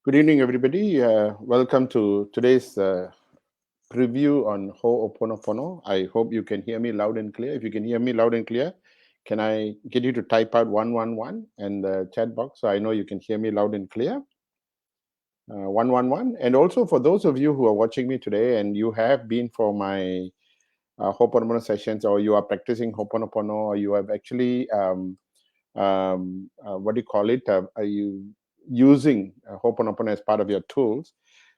Good evening, everybody. Welcome to today's preview on Ho'oponopono. I hope you can hear me loud and clear. If you can hear me loud and clear, can I get you to type out 111 in the chat box so I know you can hear me loud and clear? 111. And also for those of you who are watching me today and you have been for my Ho'oponopono sessions, or you are practicing Ho'oponopono, or you have actually what do you call it? Are you using Ho'oponopono as part of your tools?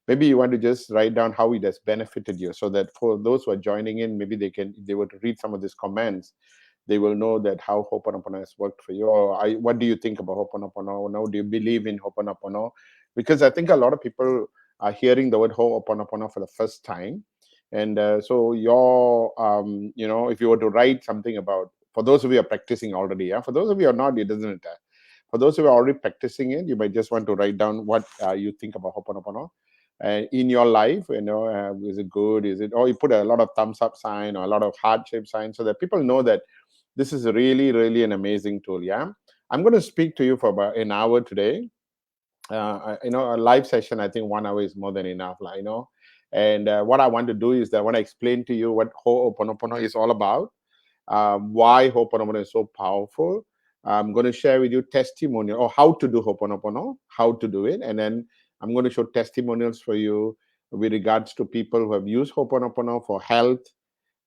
Maybe you want to just write down how it has benefited you, so that for those who are joining in, maybe they can, if they were to read some of these comments, they will know that how Ho'oponopono has worked for you. Or what do you think about Ho'oponopono? Now, do you believe in Ho'oponopono? Because I think a lot of people are hearing the word Ho'oponopono for the first time. And so if you were to write something about, for those of you who are practicing already, yeah, for those of you who are not, it doesn't matter. For those who are already practicing it, you might just want to write down what you think about Ho'oponopono in your life. Is it good? Is it? Or you put a lot of thumbs up sign or a lot of heart shape sign, so that people know that this is really, really an amazing tool. Yeah, I'm going to speak to you for about an hour today. A live session, I think 1 hour is more than enough. And what I want to do is that I want to explain to you what Ho'oponopono is all about, why Ho'oponopono is so powerful. I'm going to share with you testimonial or how to do Ho'oponopono, how to do it, and then I'm going to show testimonials for you with regards to people who have used Ho'oponopono for health,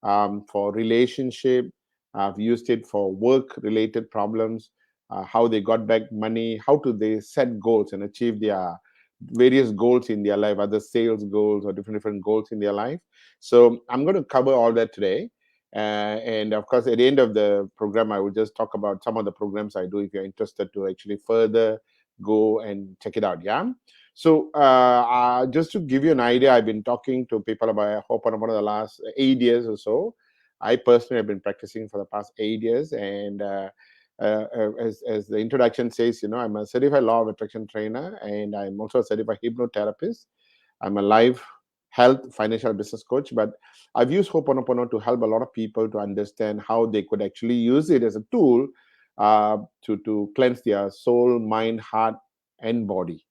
for relationship. I've used it for work-related problems, how they got back money, how do they set goals and achieve their various goals in their life, other sales goals or different goals in their life. So I'm going to cover all that today. And of course, at the end of the program, I will just talk about some of the programs I do if you're interested to actually further go and check it out. Yeah. So just to give you an idea, I've been talking to people about Ho'oponopono the last 8 years or so. I personally have been practicing for the past 8 years, and as the introduction says, I'm a certified law of attraction trainer, and I'm also a certified hypnotherapist. I'm a life, health, financial, business coach, but I've used Ho'oponopono to help a lot of people to understand how they could actually use it as a tool to cleanse their soul, mind, heart, and body.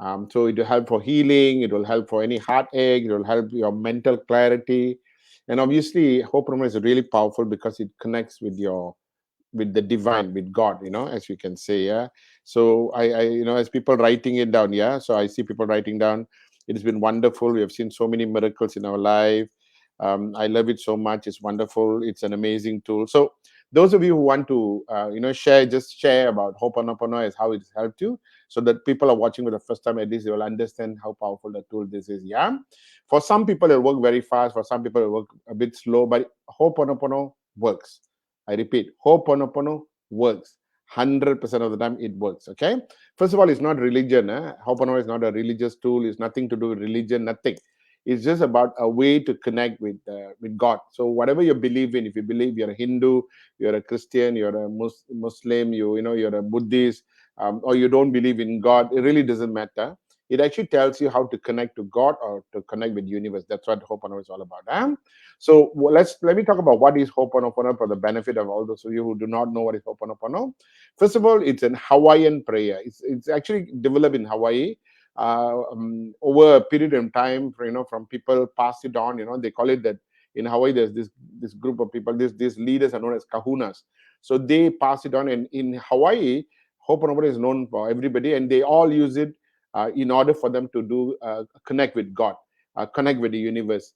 So it will help for healing. It will help for any heartache. It will help your mental clarity. And obviously, Ho'oponopono is really powerful because it connects with the divine, with God, as you can say. Yeah. So as people writing it down, yeah. So I see people writing down, it has been wonderful. We have seen so many miracles in our life. I love it so much. It's wonderful. It's an amazing tool. So those of you who want to share about Ho'oponopono, as how it has helped you, so that people are watching for the first time, at least they will understand how powerful the tool this is. Yeah. For some people it will work very fast, for some people it will work a bit slow, but Ho'oponopono works. I repeat, Ho'oponopono works. 100% of the time it works. Okay. First of all, it's not religion. Ho'oponopono is not a religious tool. It's nothing to do with religion. Nothing. It's just about a way to connect with God. So whatever you believe in, if you believe you're a Hindu, you're a Christian, you're a Muslim, you're a Buddhist, or you don't believe in God, it really doesn't matter. It actually tells you how to connect to God or to connect with the universe. That's what Ho'oponopono is all about. So let me talk about what is Ho'oponopono for the benefit of all those of you who do not know what is Ho'oponopono. First of all, it's an Hawaiian prayer. It's actually developed in Hawaii over a period of time. From people passed it on. They call it that in Hawaii. There's this group of people. These leaders are known as kahunas. So they pass it on, and in Hawaii, Ho'oponopono is known for everybody, and they all use it in order for them to do connect with God, connect with the universe,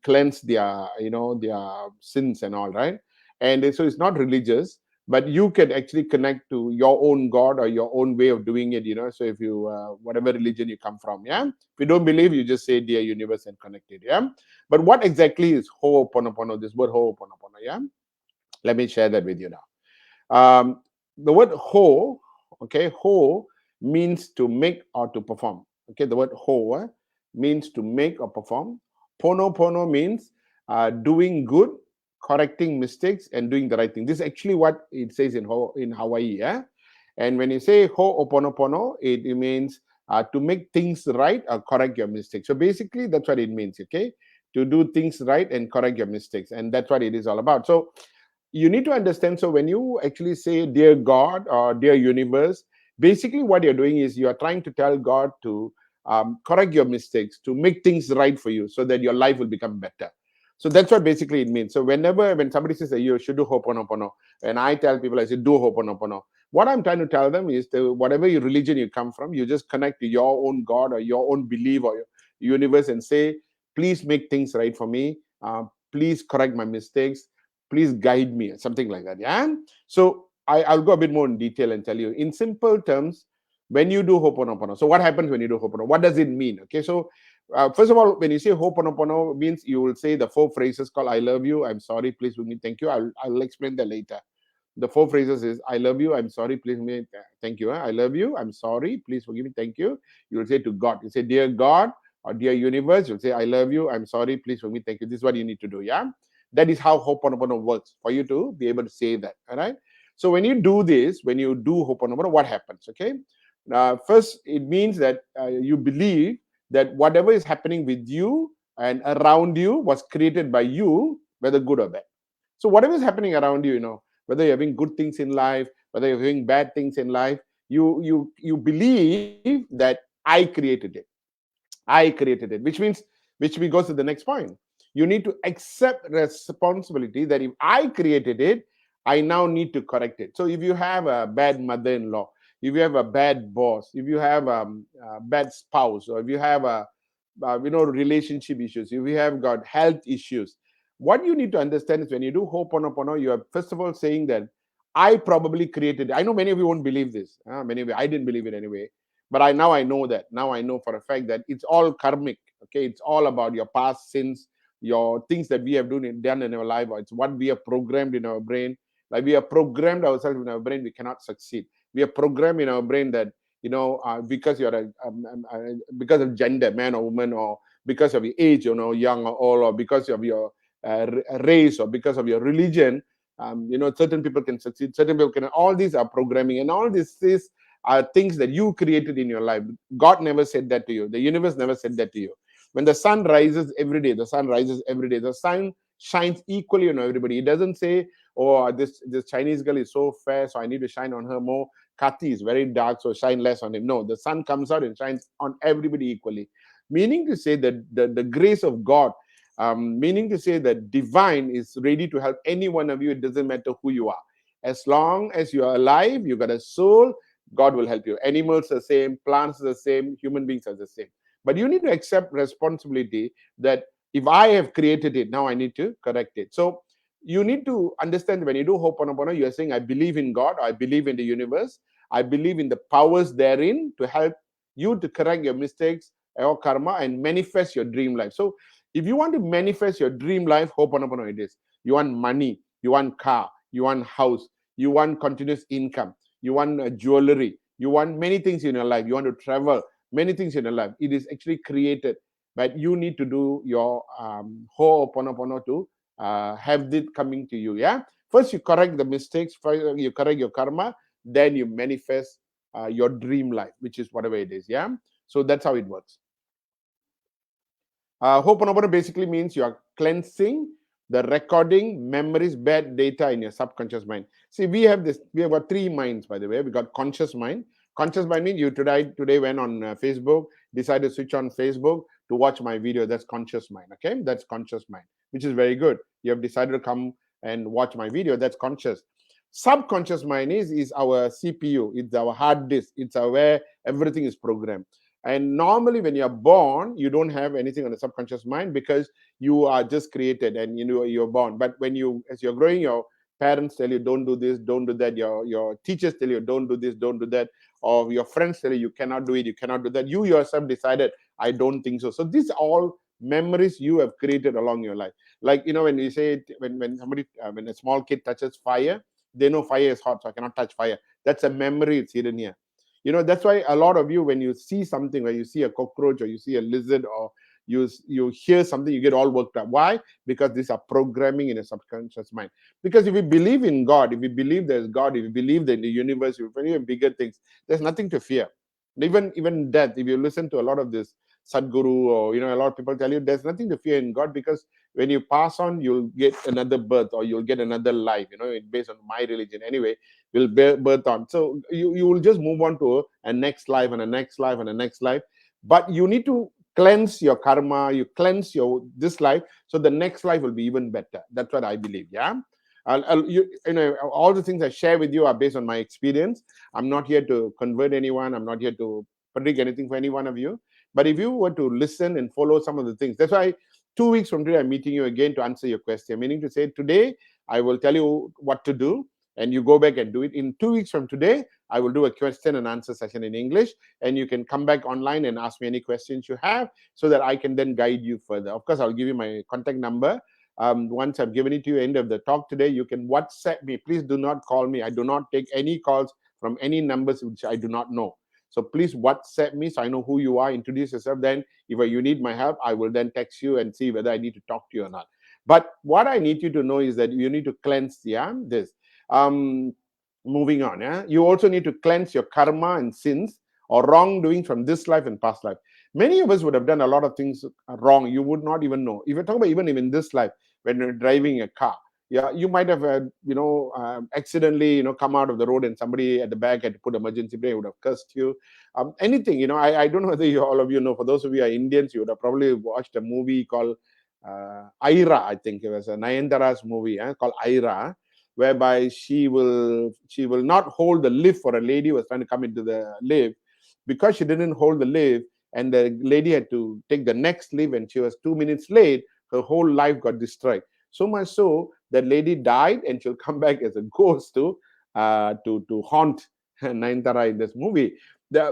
cleanse their sins and all, right? And so it's not religious, but you can actually connect to your own God or your own way of doing it. So if you whatever religion you come from, yeah. If you don't believe, you just say dear universe and connect it, yeah. But what exactly is Ho'oponopono? This word Ho'oponopono, yeah. Let me share that with you now. The word ho, okay, ho means to make or to perform. Okay, the word ho means to make or perform. Pono means doing good, correcting mistakes, and doing the right thing. This is actually what it says in Hawaii. Yeah, and when you say Ho'oponopono, it means to make things right or correct your mistakes. So basically, that's what it means. Okay, to do things right and correct your mistakes, and that's what it is all about. So you need to understand. So when you actually say dear God or dear universe, Basically, what you're doing is you are trying to tell God to correct your mistakes, to make things right for you, so that your life will become better. So that's what basically it means. So when somebody says that you should do Hoponopono, and I tell people, I say do Hoponopono. What I'm trying to tell them is that whatever your religion you come from, you just connect to your own God or your own belief or your universe and say, please make things right for me. Please correct my mistakes. Please guide me, something like that. Yeah. So I'll go a bit more in detail and tell you in simple terms when you do Hoponopono. So what happens when you do Hoponopono? What does it mean? Okay, so first of all, when you say Hoponopono, means you will say the 4 phrases called "I love you," "I'm sorry," "Please forgive me," "Thank you." I'll explain that later. The 4 phrases is "I love you," "I'm sorry," "Please forgive me," "Thank you." I love you, I'm sorry, please forgive me, thank you. You will say to God. You say, "Dear God," or "Dear universe." You'll say, "I love you, I'm sorry, please forgive me, thank you." This is what you need to do. Yeah, that is how Hoponopono works for you to be able to say that. All right. So when you do this, when you do Hoponopono, what happens? Okay. First, it means that you believe that whatever is happening with you and around you was created by you, whether good or bad. So whatever is happening around you, whether you're having good things in life, whether you're having bad things in life, you believe that I created it. I created it, which we goes to the next point. You need to accept responsibility that if I created it, I now need to correct it. So if you have a bad mother-in-law, if you have a bad boss, if you have a bad spouse, or if you have relationship issues, if you have got health issues, what you need to understand is when you do Ho'oponopono, you are first of all saying that I probably created it. I know many of you won't believe this. Many of you, I didn't believe it anyway. But I know that. Now I know for a fact that it's all karmic. Okay, it's all about your past sins, your things that we have done in our life, or it's what we have programmed in our brain. Like we have programmed ourselves in our brain, we cannot succeed. We have programmed in our brain that because you're because of gender, man or woman, or because of your age, young or old, or because of your race, or because of your religion, certain people can succeed, certain people can. All these are programming, and all this is are things that you created in your life. God never said that to you. The universe never said that to you. When the sun rises every day, the sun rises every day. The sun shines equally on everybody. It doesn't say, "Oh, this Chinese girl is so fair, so I need to shine on her more. Kati is very dark, so shine less on him." No, the sun comes out and shines on everybody equally. Meaning to say that the grace of God, meaning to say that divine is ready to help any one of you. It doesn't matter who you are. As long as you are alive, you got a soul, God will help you. Animals are the same, plants are the same, human beings are the same. But you need to accept responsibility that if I have created it, now I need to correct it. So you need to understand when you do Ho'oponopono, you are saying, I believe in God, I believe in the universe, I believe in the powers therein to help you to correct your mistakes or karma and manifest your dream life. So if you want to manifest your dream life, Ho'oponopono it is. You want money, you want car, you want house, you want continuous income, you want jewelry, you want many things in your life, you want to travel, many things in your life. It is actually created, but you need to do your Ho'oponopono to have it coming to you. Yeah, first you correct the mistakes, first you correct your karma, then you manifest your dream life, which is whatever it is. Yeah, so that's how it works. Ho'oponopono basically means you are cleansing the recording memories, bad data in your subconscious mind. See, we have got 3 minds, by the way. We got conscious mind. Conscious mind means you today went on Facebook, decided to switch on Facebook to watch my video. That's conscious mind. Okay, that's conscious mind, which is very good. You have decided to come and watch my video. That's conscious. Subconscious mind is our CPU. It's our hard disk. It's where everything is programmed. And normally, when you're born, you don't have anything on the subconscious mind because you are just created and you're born. But as you're growing, your parents tell you don't do this, don't do that. Your teachers tell you don't do this, don't do that, or your friends tell you cannot do it, you cannot do that. You yourself decided I don't think so. So these are all memories you have created along your life. Like when you say when somebody when a small kid touches fire, they know fire is hot, so I cannot touch fire. That's a memory. It's hidden here. That's why a lot of you, when you see something, where you see a cockroach or you see a lizard or you hear something, you get all worked up. Why? Because these are programming in a subconscious mind. Because if you believe in God, if you believe there's God, if you believe that in the universe, if you believe in bigger things, there's nothing to fear. Even death, if you listen to a lot of this Sadhguru, or a lot of people tell you there's nothing to fear in God, because when you pass on, you'll get another birth or you'll get another life. Based on my religion anyway, will birth on. So you will just move on to a next life and a next life and a next life. But you need to cleanse your karma, you cleanse your this life, so the next life will be even better. That's what I believe. Yeah. All the things I share with you are based on my experience. I'm not here to convert anyone. I'm not here to predict anything for any one of you. But if you were to listen and follow some of the things, that's why 2 weeks from today I'm meeting you again to answer your question. Meaning to say, today I will tell you what to do, and you go back and do it. In 2 weeks from today, I will do a question and answer session in English, and you can come back online and ask me any questions you have, so that I can then guide you further. Of course, I'll give you my contact number. Once I've given it to you, end of the talk today, you can WhatsApp me. Please do not call me. I do not take any calls from any numbers which I do not know. So please WhatsApp me so I know who you are. Introduce yourself. Then, if you need my help, I will then text you and see whether I need to talk to you or not. But what I need you to know is that you need to cleanse, this. Um, Moving on, you also need to cleanse your karma and sins or wrongdoing from this life and past life. Many of us would have done a lot of things wrong. You would not even know. If you talk about even in this life, when you're driving a car, yeah, you might have accidentally come out of the road, and somebody at the back had to put emergency brake, would have cursed you. Anything, I don't know whether all of you know. For those of you who are Indians, you would have probably watched a movie called Aira. I think it was a Nayantara's movie called Aira, whereby she will not hold the lift for a lady who was trying to come into the lift. Because she didn't hold the lift, and the lady had to take the next lift, and she was 2 minutes late, her whole life got destroyed. So much so that lady died, and she'll come back as a ghost to haunt Nayantara in this movie.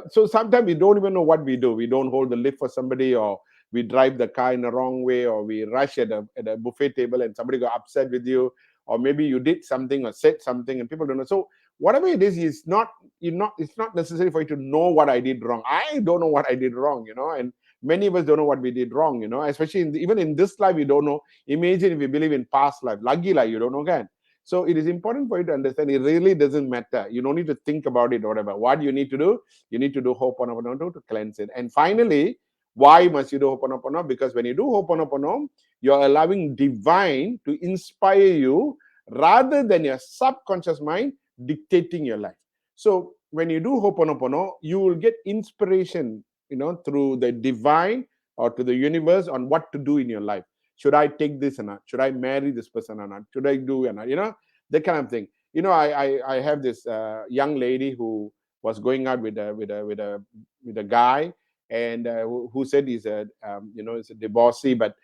So sometimes we don't even know what we do. We don't hold the lift for somebody, or we drive the car in the wrong way, or we rush at a buffet table and somebody got upset with you, or maybe you did something or said something and people don't know. So whatever it is, it's not necessary for you to know what I did wrong. I don't know what I did wrong, and many of us don't know what we did wrong, especially even in this life, we don't know. Imagine if you believe in past life, lagi life, you don't know again. So it is important for you to understand it really doesn't matter. You don't need to think about it or whatever. What you need to do, you need to do Ho'oponopono to cleanse it. And finally, why must you do Ho'oponopono? Because when you do Ho'oponopono, you're allowing divine to inspire you rather than your subconscious mind dictating your life. So when you do Ho'oponopono, you will get inspiration, through the divine or to the universe on what to do in your life. Should I take this or not? Should I marry this person or not? Should I do or not? That kind of thing. I have this young lady who was going out with a guy, and who said he's a divorcee, but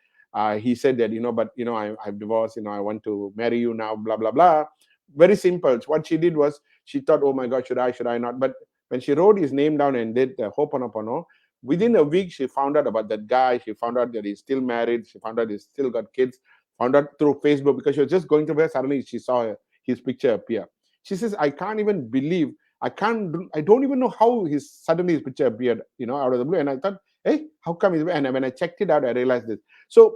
he said that, I've divorced, I want to marry you now, blah blah blah. Very simple. What she did was, she thought, oh my god, should I not? But when she wrote his name down and did Ho'oponopono, within a week she found out about that guy. She found out that he's still married. She found out he's still got kids. Found out through Facebook, because she was just going to where suddenly she saw his picture appear. She says, I can't even believe, I don't even know how his picture appeared, out of the blue. And I thought, hey, how come? And when I checked it out, I realized this. So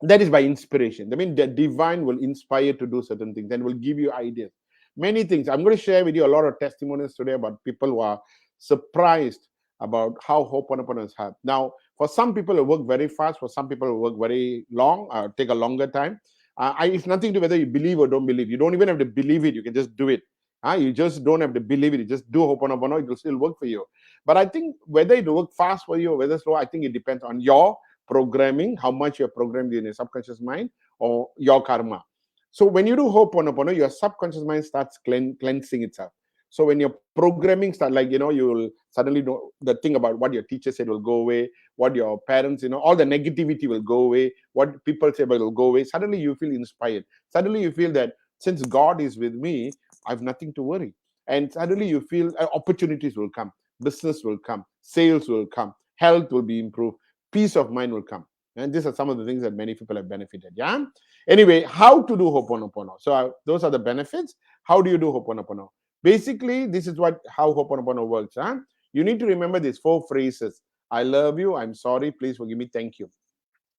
that is by inspiration. I mean, the divine will inspire to do certain things and will give you ideas. Many things. I'm going to share with you a lot of testimonies today about people who are surprised about how Ho'oponopono has helped. Now, for some people, it work very fast. For some people, it work very long, take a longer time. It's nothing to whether you believe or don't believe. You don't even have to believe it. You can just do it. You just don't have to believe it. You just do Ho'oponopono. It will still work for you. But I think whether it will work fast for you or whether slow, I think it depends on your programming, how much you're programmed in your subconscious mind, or your karma. So when you do Ho'oponopono, your subconscious mind starts cleansing itself. So when your programming start, like, you will suddenly know the thing about what your teacher said will go away, what your parents, all the negativity will go away, what people say will go away. Suddenly you feel inspired. Suddenly you feel that since God is with me, I have nothing to worry. And suddenly you feel opportunities will come, business will come, sales will come, health will be improved, peace of mind will come. And these are some of the things that many people have benefited. Yeah. Anyway, how to do Ho'oponopono? So those are the benefits. How do you do Ho'oponopono? Basically, this is how Ho'oponopono works. You need to remember these 4 phrases. I love you. I'm sorry. Please forgive me. Thank you.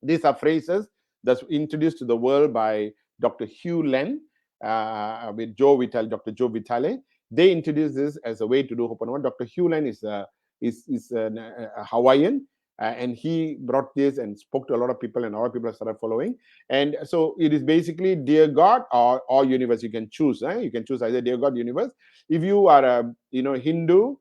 These are phrases that's introduced to the world by Dr. Hugh Len with Dr. Joe Vitale. They introduced this as a way to do Ho'oponopono. Dr. Hugh Len is a Hawaiian. and he brought this and spoke to a lot of people, and a lot of people started following. And so it is basically dear God or universe. You can choose. You can choose either dear God, universe. If you are a Hindu,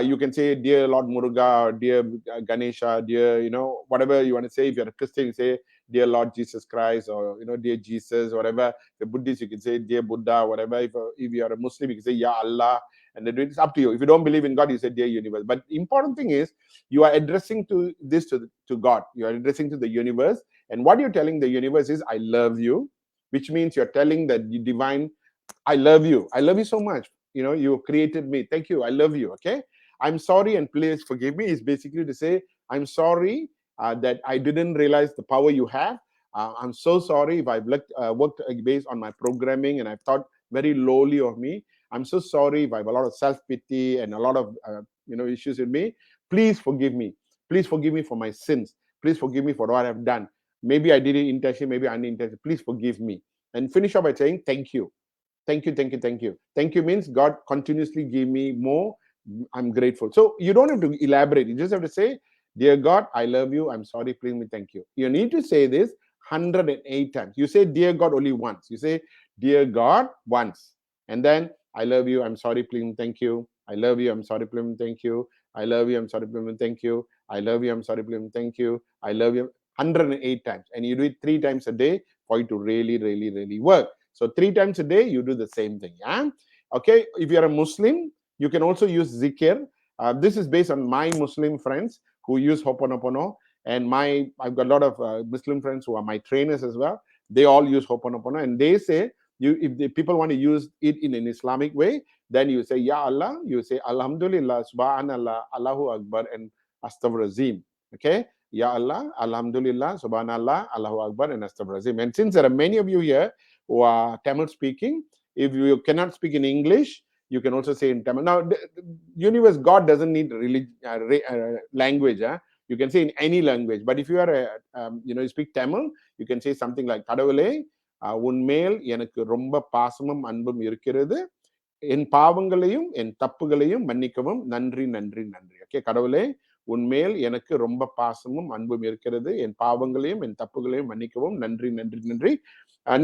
you can say dear Lord Muruga, or dear Ganesha, dear whatever you want to say. If you're a Christian, you say dear Lord Jesus Christ, or dear Jesus, whatever. The Buddhist, you can say dear Buddha, whatever. If you are a Muslim, you can say Ya Allah, and then it's up to you. If you don't believe in God, you say dear universe. But the important thing is you are addressing to God. You are addressing to the universe, and what you're telling the universe is I love you, which means you're telling the divine, I love you. I love you so much. You created me. Thank you. I love you. Okay. I'm sorry and please forgive me is basically to say, I'm sorry that I didn't realize the power you have. I'm so sorry if I've worked based on my programming and I've thought very lowly of me. I'm so sorry if I have a lot of self-pity and a lot of issues in me. Please forgive me. Please forgive me for my sins. Please forgive me for what I've done. Maybe I did it intentionally, maybe unintentionally. Please forgive me. And finish up by saying thank you. Thank you, thank you, thank you. Thank you means God continuously give me more. I'm grateful. So you don't have to elaborate. You just have to say, dear God, I love you. I'm sorry, please me, thank you. You need to say this 108 times. You say, dear God, only once. You say, dear God, once. And then, I love you. I'm sorry, please, thank you. I love you. I'm sorry, please, thank you. I love you. I'm sorry, please, thank you. I love you. I'm sorry, please, thank you. I love you. 108 times. And you do it 3 times a day for it to really, really, really work. So 3 times a day, you do the same thing. Yeah. Okay. If you're a Muslim, you can also use zikr. This is based on my Muslim friends who use Hoponopono, and I've got a lot of Muslim friends who are my trainers as well. They all use Hoponopono, and they say if the people want to use it in an Islamic way, then you say Ya Allah, you say Alhamdulillah, Subhanallah, Allahu Akbar, and Astaghfirullahalazim. Okay. Ya Allah, Alhamdulillah, Subhanallah, Allahu Akbar, and Astaghfirullahalazim. And since there are many of you here who are Tamil speaking, if you cannot speak in English, you can also say in Tamil. Now, the universe, God doesn't need language. You can say in any language. But if you are you speak Tamil, you can say something like கடவுளே உன்மேல் எனக்கு ரொம்ப பாசமும் அன்பும் இருக்கிறது, என் பாவங்களையும் என் தப்புகளையும் மன்னிக்கவும் நன்றி நன்றி நன்றி. ஓகே, கடவுளே உன்மேல் எனக்கு ரொம்ப பாசமும் அன்பும் இருக்கிறது, என் பாவங்களையும் என் தப்புகளையும் மன்னிக்கவும் நன்றி நன்றி நன்றி.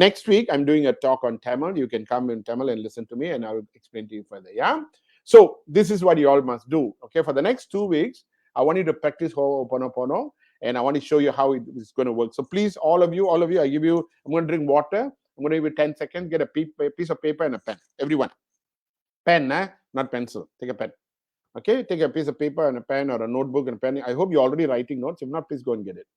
Next week, I'm doing a talk on Tamil. You can come in Tamil and listen to me, and I will explain to you further. Yeah. So this is what you all must do. Okay. For the next 2 weeks, I want you to practice Ho'oponopono, and I want to show you how it is going to work. So please, all of you, I'm going to drink water. I'm going to give you 10 seconds. Get a piece of paper and a pen. Everyone. Pen, not pencil. Take a pen. Okay. Take a piece of paper and a pen, or a notebook and a pen. I hope you're already writing notes. If not, please go and get it.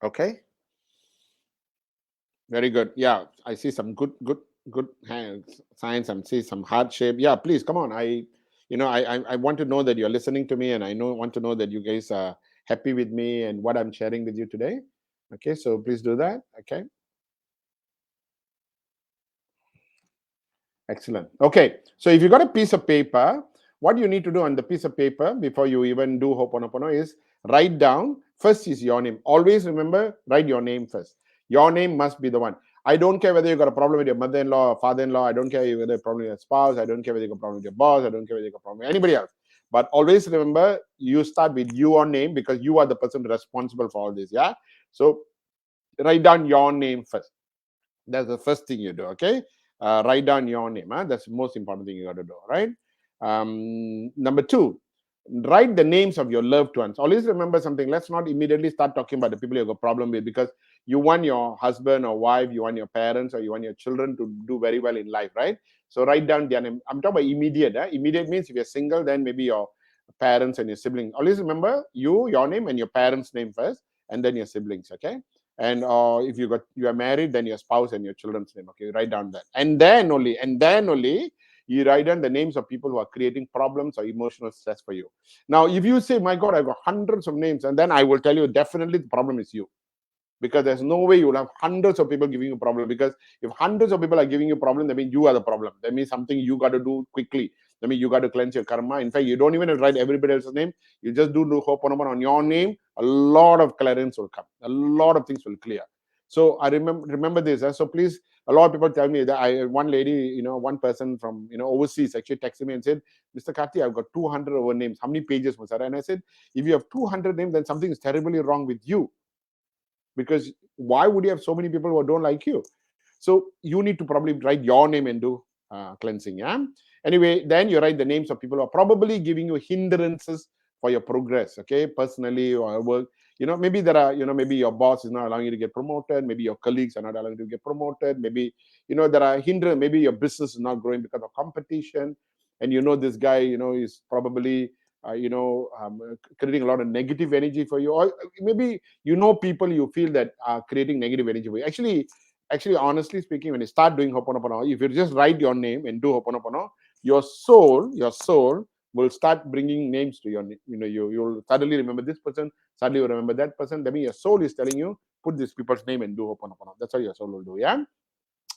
Okay. Very good. Yeah, I see some good signs. I see some heart shape. Yeah, please come on. I want to know that you're listening to me, and I want to know that you guys are happy with me and what I'm sharing with you today. Okay, so please do that. Okay. Excellent. Okay, so if you got a piece of paper, what you need to do on the piece of paper before you even do Ho'oponopono is write down. First is your name. Always remember, write your name first. Your name must be the one. I don't care whether you got a problem with your mother-in-law or father-in-law. I don't care whether you have a problem with your spouse. I don't care whether you got a problem with your boss. I don't care whether you got a problem with anybody else. But always remember, you start with your name because you are the person responsible for all this. Yeah. So write down your name first. That's the first thing you do. Okay. Write down your name. That's the most important thing you got to do. Right. Number 2, write the names of your loved ones. Always remember something. Let's not immediately start talking about the people you have a problem with, because you want your husband or wife, you want your parents, or you want your children to do very well in life, right? So write down their name. I'm talking about immediate. Immediate means if you're single, then maybe your parents and your siblings. Always remember your name and your parents' name first, and then your siblings. Okay. And if you are married, then your spouse and your children's name. Okay, write down that, and then only you write down the names of people who are creating problems or emotional stress for you. Now, if you say, my God, I've got hundreds of names, and then I will tell you definitely the problem is you. Because there's no way you will have hundreds of people giving you a problem. Because if hundreds of people are giving you a problem, that means you are the problem. That means something you got to do quickly. That means you got to cleanse your karma. In fact, you don't even have to write everybody else's name. You just do Ho'oponopono on your name. A lot of clearance will come. A lot of things will clear. So I remember this. So please A lot of people tell me that one lady, one person from, overseas actually texted me and said, Mr. Karthi, I've got 200 over names. How many pages was that? And I said, if you have 200 names, then something is terribly wrong with you. Because why would you have so many people who don't like you? So you need to probably write your name and do cleansing. Yeah. Anyway, then you write the names of people who are probably giving you hindrances for your progress. Okay, personally or work. Maybe there are, maybe your boss is not allowing you to get promoted. Maybe your colleagues are not allowing you to get promoted. Maybe, there are hindrances. Maybe your business is not growing because of competition. And this guy, is probably, creating a lot of negative energy for you. Or maybe, people you feel that are creating negative energy for you. Actually, honestly speaking, when you start doing Hoponopono, if you just write your name and do Hoponopono, your soul will start bringing names to your name. You'll suddenly remember this person, suddenly you remember that person. That means your soul is telling you, put this people's name and do Hoponopono. That's what your soul will do, yeah?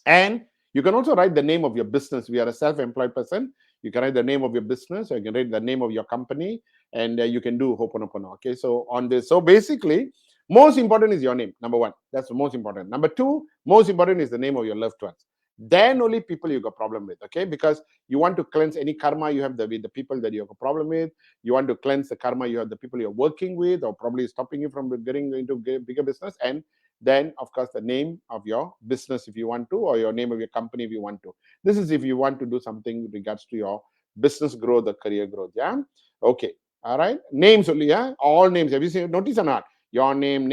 And you can also write the name of your business. We are a self-employed person. You can write the name of your business, or you can write the name of your company, and you can do Hoponopono. Okay, so on this, so basically, most important is your name. Number one, that's the most important. Number two, most important is the name of your loved ones. Then only people you got problem with. Okay, because you want to cleanse any karma you have with the people that you have a problem with. You want to cleanse the karma you have the people you're working with, or probably stopping you from getting into bigger business. And then of course the name of your business if you want to, or your name of your company if you want to. This is if you want to do something with regards to your business growth or career growth. Yeah. Okay. All right. Names only. Yeah. All names. Have you seen? Notice or not? Your name,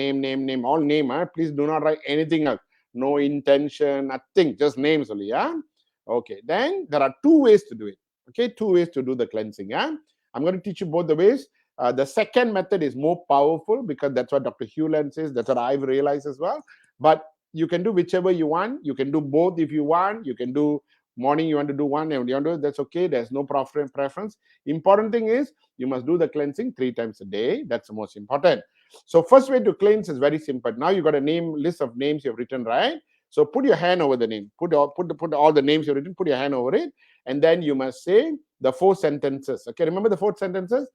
all name. Please do not write anything else. No intention, nothing. Just names only. Yeah. Okay. Then there are two ways to do it. Okay. Two ways to do the cleansing. Yeah. I'm going to teach you both the ways. The second method is more powerful because that's what Dr. Hewland says. That's what I've realized as well. But you can do whichever you want. You can do both if you want. You can do morning, you want to do one, and you want to do, that's okay. There's no preference. Important thing is you must do the cleansing 3 times a day. That's the most important. So first way to cleanse is very simple. Now you got a list of names you've written, right? So put your hand over the name. Put all the names you've written. Put your hand over it, and then you must say the 4 sentences. Okay, remember the 4 sentences.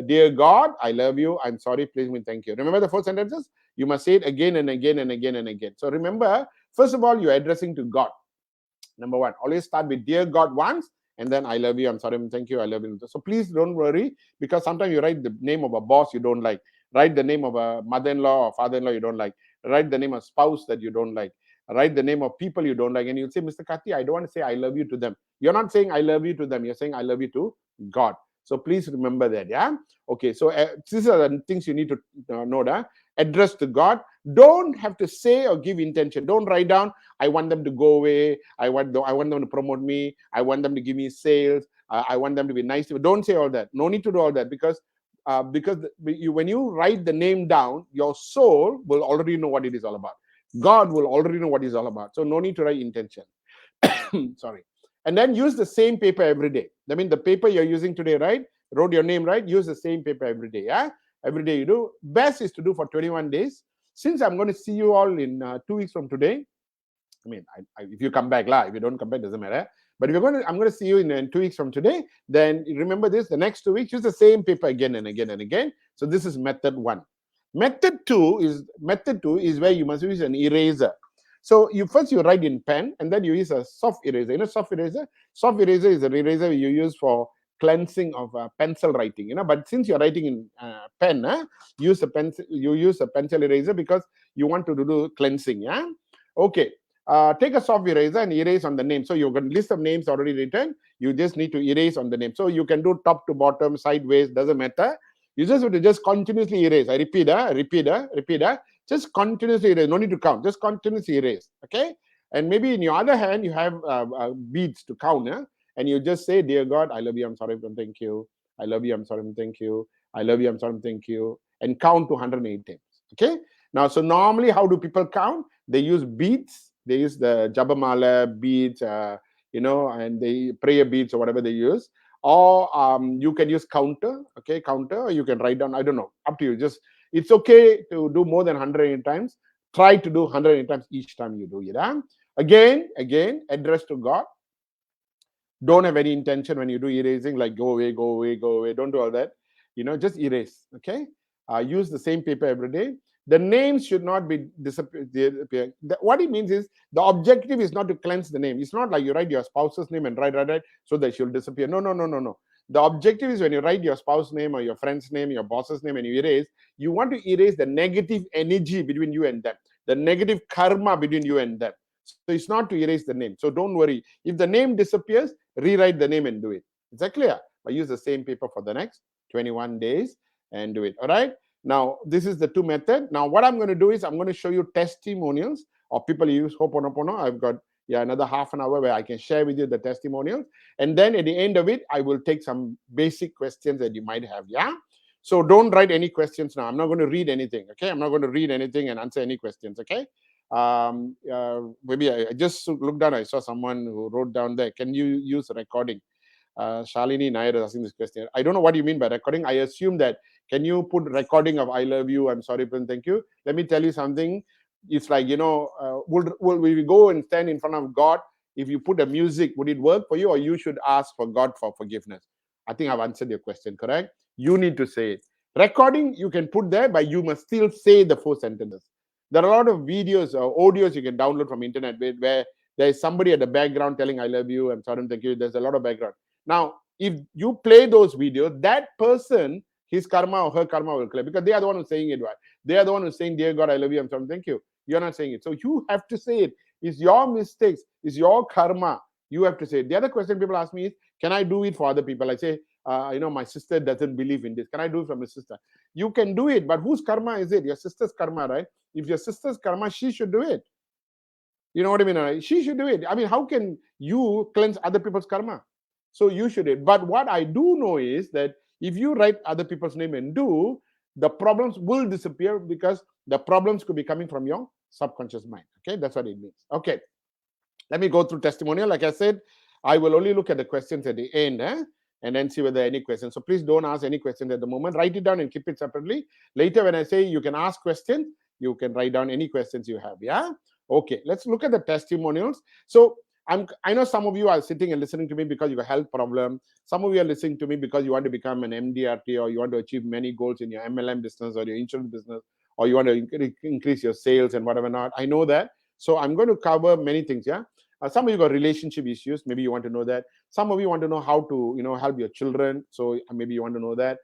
Dear God, I love you. I'm sorry. Please me thank you. Remember the 4 sentences? You must say it again and again and again and again. So remember, first of all, you're addressing to God. Number one, always start with dear God once, and then I love you. I'm sorry. Thank you. I love you. So please don't worry, because sometimes you write the name of a boss you don't like. Write the name of a mother-in-law or father-in-law you don't like. Write the name of spouse that you don't like. Write the name of people you don't like. And you'll say, Mr. Karthi, I don't want to say I love you to them. You're not saying I love you to them. You're saying I love you to God. So please remember that. Yeah. Okay. So these are the things you need to know. Address to God. Don't have to say or give intention. Don't write down, I want them to go away. I want them to promote me. I want them to give me sales. I want them to be nice to me. Don't say all that. No need to do all that, because when you write the name down, your soul will already know what it is all about. God will already know what it's all about. So no need to write intention. Sorry. And then use the same paper every day. I mean, the paper you're using today, right? Wrote your name, right? Use the same paper every day. Yeah. Every day you do. Best is to do for 21 days. Since I'm going to see you all in 2 weeks from today, I mean, if you come back, if you don't come back, doesn't matter. But if you're I'm going to see you in 2 weeks from today, then remember this: the next 2 weeks, use the same paper again and again and again. So this is method 1. Method two is where you must use an eraser. So you write in pen, and then you use a soft eraser. You know, soft eraser. Soft eraser is an eraser you use for cleansing of pencil writing. But since you're writing in pen, use a pencil. You use a pencil eraser because you want to do cleansing. Yeah. Okay. Take a soft eraser and erase on the name. So you've got a list of names already written. You just need to erase on the name. So you can do top to bottom, sideways, doesn't matter. You just have to just continuously erase. I repeat, just continuously erase. No need to count. Just continuously erase. Okay. And maybe in your other hand, you have beads to count. And you just say, dear God, I love you. I'm sorry. Thank you. I love you. I'm sorry. Thank you. I love you. I'm sorry. Thank you. And count to 108 times. Okay. Now, so normally, how do people count? They use beads. They use the Jabamala beads, and they prayer beads or whatever they use. Or you can use counter, or you can write down, I don't know, up to you. Just, it's okay to do more than 108 times. Try to do 108 times each time you do it. Again, address to God. Don't have any intention when you do erasing, like go away, go away, go away. Don't do all that. Just erase, okay? Use the same paper every day. The names should not be disappear. What it means is the objective is not to cleanse the name. It's not like you write your spouse's name and write so that she'll disappear. No, no, no, no, no. The objective is when you write your spouse's name or your friend's name, your boss's name, and you erase, you want to erase the negative energy between you and them, the negative karma between you and them. So it's not to erase the name. So don't worry. If the name disappears, rewrite the name and do it. Is that clear? I use the same paper for the next 21 days and do it. All right. Now, this is the two method. Now, what I'm going to do is I'm going to show you testimonials of people who use Hoponopono. I've got another half an hour where I can share with you the testimonials. And then at the end of it, I will take some basic questions that you might have. Yeah. So don't write any questions now. I'm not going to read anything. Okay. I'm not going to read anything and answer any questions. Okay. Maybe I just looked down. I saw someone who wrote down there. Can you use recording? Shalini Nair is asking this question. I don't know what you mean by recording. I assume that can you put recording of I love you, I'm sorry, thank you. Let me tell you something. It's like, will we go and stand in front of God? If you put a music, would it work for you, or you should ask for God for forgiveness? I think I've answered your question, correct? You need to say it. Recording, you can put there, but you must still say the 4 sentences. There are a lot of videos or audios you can download from internet where there is somebody at the background telling I love you, I'm sorry, thank you. There's a lot of background. Now, if you play those videos, that person, his karma or her karma will clear, because they are the one who's saying it, right? They are the one who's saying, dear God, I love you, I'm sorry, thank you. You're not saying it. So you have to say it. It's your mistakes. It's your karma. You have to say it. The other question people ask me is, can I do it for other people? I say, my sister doesn't believe in this. Can I do it for my sister? You can do it, but whose karma is it? Your sister's karma, right? If your sister's karma, she should do it. You know what I mean? Right? She should do it. I mean, how can you cleanse other people's karma? So you should do it. But what I do know is that if you write other people's name and do, the problems will disappear, because the problems could be coming from your subconscious mind. Okay, that's what it means. Okay, let me go through testimonial. Like I said, I will only look at the questions at the end, and then see whether there are any questions. So please don't ask any questions at the moment. Write it down and keep it separately. Later, when I say you can ask questions, you can write down any questions you have. Yeah. Okay. Let's look at the testimonials. So I know some of you are sitting and listening to me because you have a health problem. Some of you are listening to me because you want to become an MDRT, or you want to achieve many goals in your MLM business or your insurance business, or you want to increase your sales and whatever not. I know that. So I'm going to cover many things. Yeah. Some of you got relationship issues. Maybe you want to know that. Some of you want to know how to, help your children. So maybe you want to know that.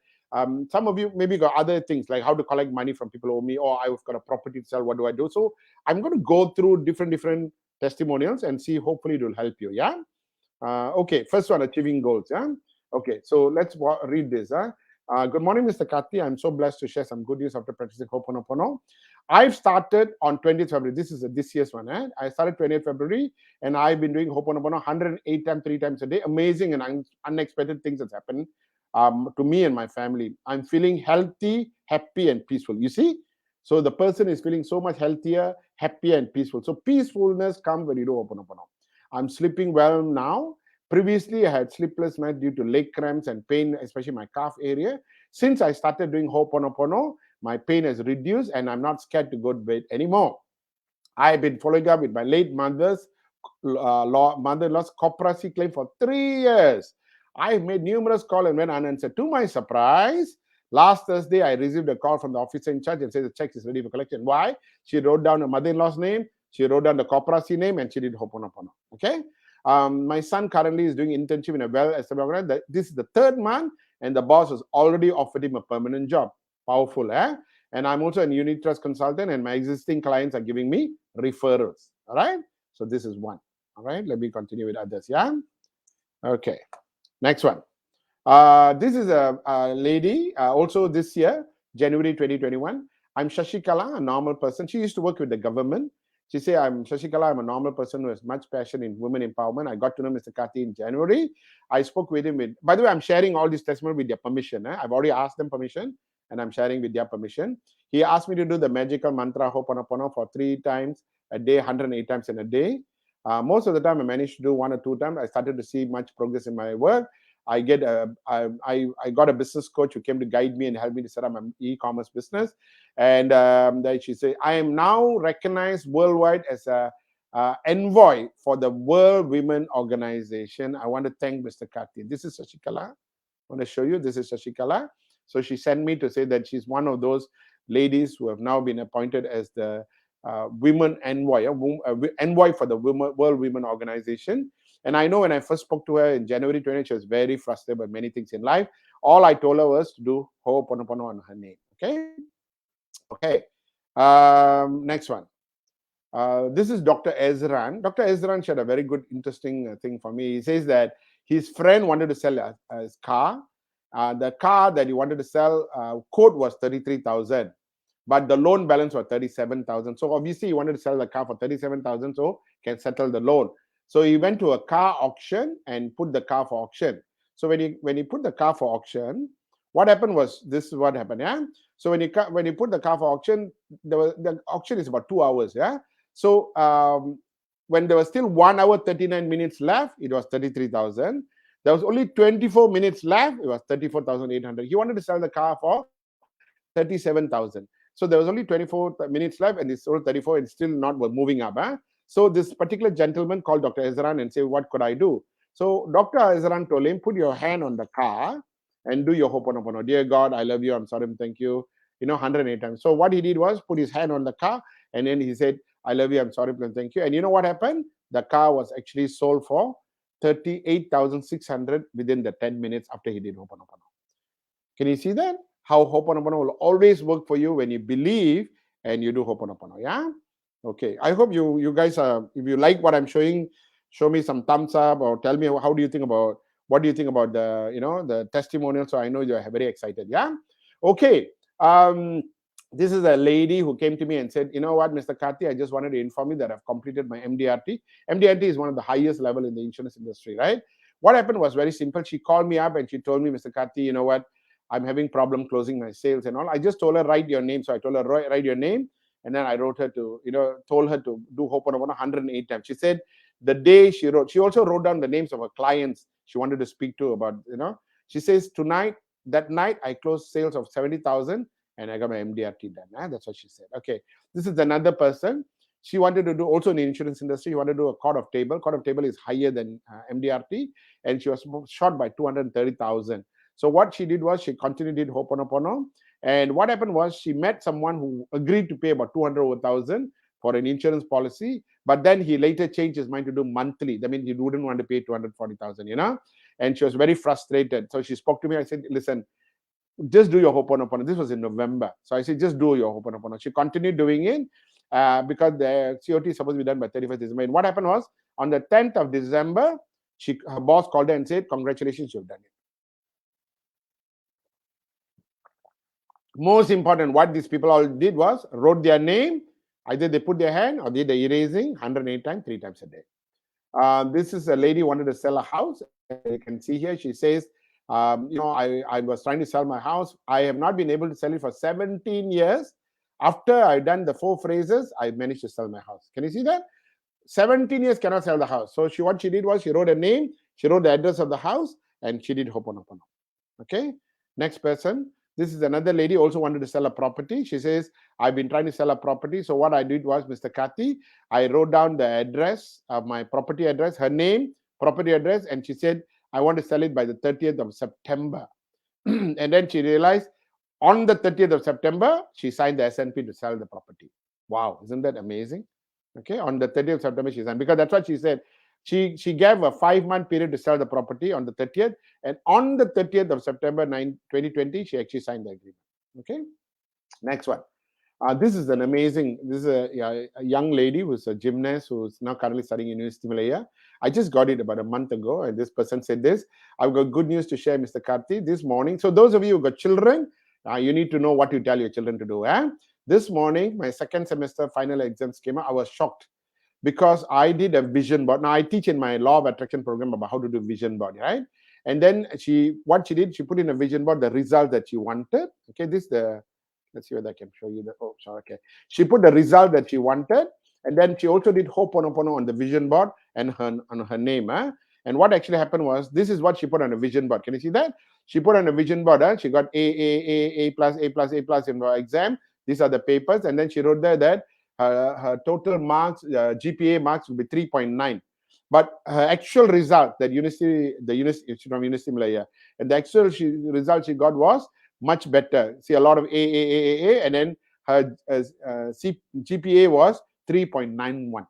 Some of you maybe got other things like how to collect money from people who owe me, or I've got a property to sell. What do I do? So I'm going to go through different testimonials and see. Hopefully, it will help you. Yeah. Okay. First one, achieving goals. Yeah. Okay. So let's read this. Good morning, Mr. Kati. I'm so blessed to share some good news after practicing Hoponopono. I've started on 20th February. This is this year's one. I started 20th February, and I've been doing Hoponopono 108 times, 3 times a day. Amazing and unexpected things that's happened to me and my family. I'm feeling healthy, happy, and peaceful. You see? So the person is feeling so much healthier, happier, and peaceful. So peacefulness comes when you do Hoponopono. I'm sleeping well now. Previously, I had sleepless nights due to leg cramps and pain, especially my calf area. Since I started doing Hoponopono, my pain has reduced, and I'm not scared to go to bed anymore. I've been following up with my late mother-in-law's cooperacy claim for 3 years. I made numerous calls and went unanswered. To my surprise, last Thursday, I received a call from the officer in charge and said the check is ready for collection. Why? She wrote down her mother-in-law's name, she wrote down the cooperacy name, and she did Hoponopono. Okay? My son currently is doing internship in a well-established organization. This is the 3rd month, and the boss has already offered him a permanent job. Powerful, eh? And I'm also a unit trust consultant, and my existing clients are giving me referrals. All right? So this is one. All right? Let me continue with others. Yeah? Okay. Next one. This is a lady, also this year, January 2021. I'm Shashikala, a normal person. She used to work with the government. She said, I'm Shashikala, I'm a normal person who has much passion in women empowerment. I got to know Mr. Kati in January. I spoke with him. By the way, I'm sharing all this testimony with their permission. I've already asked them permission, and I'm sharing with their permission. He asked me to do the magical mantra Hoponopono for 3 times a day, 108 times in a day. Most of the time, I managed to do 1 or 2 times. I started to see much progress in my work. I got a business coach who came to guide me and help me to set up an e-commerce business. And then she said, I am now recognized worldwide as a envoy for the World Women Organization. I want to thank Mr. Kati. This is Shashikala. I want to show you. This is Shashikala. So she sent me to say that she's one of those ladies who have now been appointed as the women envoy, envoy for the World Women Organization. And I know when I first spoke to her in January 20, she was very frustrated by many things in life. All I told her was to do Ho'oponopono on her name. Okay. Next one. This is Dr. Ezran. Dr. Ezran shared a very good, interesting thing for me. He says that his friend wanted to sell his car. The car that he wanted to sell, quote was 33,000, but the loan balance was 37,000. So obviously he wanted to sell the car for 37,000, so can settle the loan. So he went to a car auction and put the car for auction. So when he put the car for auction, what happened was, this is what happened. Yeah. So when he put the car for auction, the auction is about 2 hours. Yeah. So when there was still 1 hour 39 minutes left, it was 33,000. There was only 24 minutes left, it was 34,800. He wanted to sell the car for 37,000. So there was only 24 minutes left, and it's sold 34, and still not moving up. So this particular gentleman called Dr. Ezran and said, what could I do? So Dr. Ezran told him, put your hand on the car and do your Ho'oponopono. Dear God, I love you, I'm sorry, thank you, 108 times. So what he did was put his hand on the car, and then he said, I love you, I'm sorry, thank you. And you know what happened? The car was actually sold for 38,600 within the 10 minutes after he did Ho'oponopono. Can you see that? How Ho'oponopono will always work for you when you believe and you do Ho'oponopono. Yeah? Okay. I hope you guys are, if you like what I'm showing, show me some thumbs up, or tell me what do you think about the testimonial. So I know you're very excited. Yeah? Okay. This is a lady who came to me and said, you know what, Mr. Karthi, I just wanted to inform you that I've completed my MDRT. MDRT is one of the highest level in the insurance industry, right? What happened was very simple. She called me up and she told me, Mr. Karthi, you know what, I'm having problem closing my sales and all. I just told her, write your name. So I told her, write your name. And then I wrote her to, told her to do Ho'oponopono 108 times. She said the day she also wrote down the names of her clients she wanted to speak to about, she says, that night, I closed sales of 70,000 and I got my MDRT done. That's what she said. Okay. This is another person. She wanted to do, also in the insurance industry, she wanted to do a court of table. Court of table is higher than MDRT, and she was short by 230,000. So what she did was she continued did Ho'oponopono. And what happened was she met someone who agreed to pay about 200,000 for an insurance policy, but then he later changed his mind to do monthly. That means he wouldn't want to pay 240,000, and she was very frustrated. So she spoke to me. I said, listen, just do your Ho'oponopono. This was in November. So I said, just do your Ho'oponopono. She continued doing it because the COT is supposed to be done by 31st December. And what happened was, on the 10th of December, her boss called her and said, congratulations, you've done it. Most important, what these people all did was wrote their name. Either they put their hand or did the erasing 108 times, 3 times a day. This is a lady who wanted to sell a house. You can see here, she says, I was trying to sell my house. I have not been able to sell it for 17 years. After I've done the 4 phrases, I managed to sell my house. Can you see that? 17 years cannot sell the house. So what she did was she wrote a name, she wrote the address of the house, and she did Ho'oponopono. Okay. Next person. This is another lady also wanted to sell a property. She says, I've been trying to sell a property. So what I did was, Mr. Karthi, I wrote down the address of my property address, her name, property address, and she said, I want to sell it by the 30th of September. And then she realized on the 30th of September, she signed the S&P to sell the property. Wow, isn't that amazing? Okay, on the 30th of September, she signed, because that's what she said. She gave a 5-month period to sell the property on the 30th, and on the 30th of September 2020, she actually signed the agreement. Okay, next one. This is a young lady who's a gymnast who's now currently studying in University of Malaya. I just got it about a month ago, and this person said this. I've got good news to share, Mr. Karthi, this morning. So those of you who got children, you need to know what you tell your children to do. This morning, my second semester final exams came out. I was shocked, because I did a vision board. Now I teach in my law of attraction program about how to do vision board, right? And then what she did, she put in a vision board the result that she wanted. Okay, let's see whether I can show you the, oh, sorry, okay. She put the result that she wanted, and then she also did Ho'oponopono on the vision board and on her name. And what actually happened was, this is what she put on a vision board. Can you see that? She put on a vision board, she got A plus in her exam. These are the papers. And then she wrote there that her total marks, GPA marks will be 3.9. But her actual result, that from University Malaya, and the actual result she got was much better. See, a lot of A, and then her GPA was 3.91.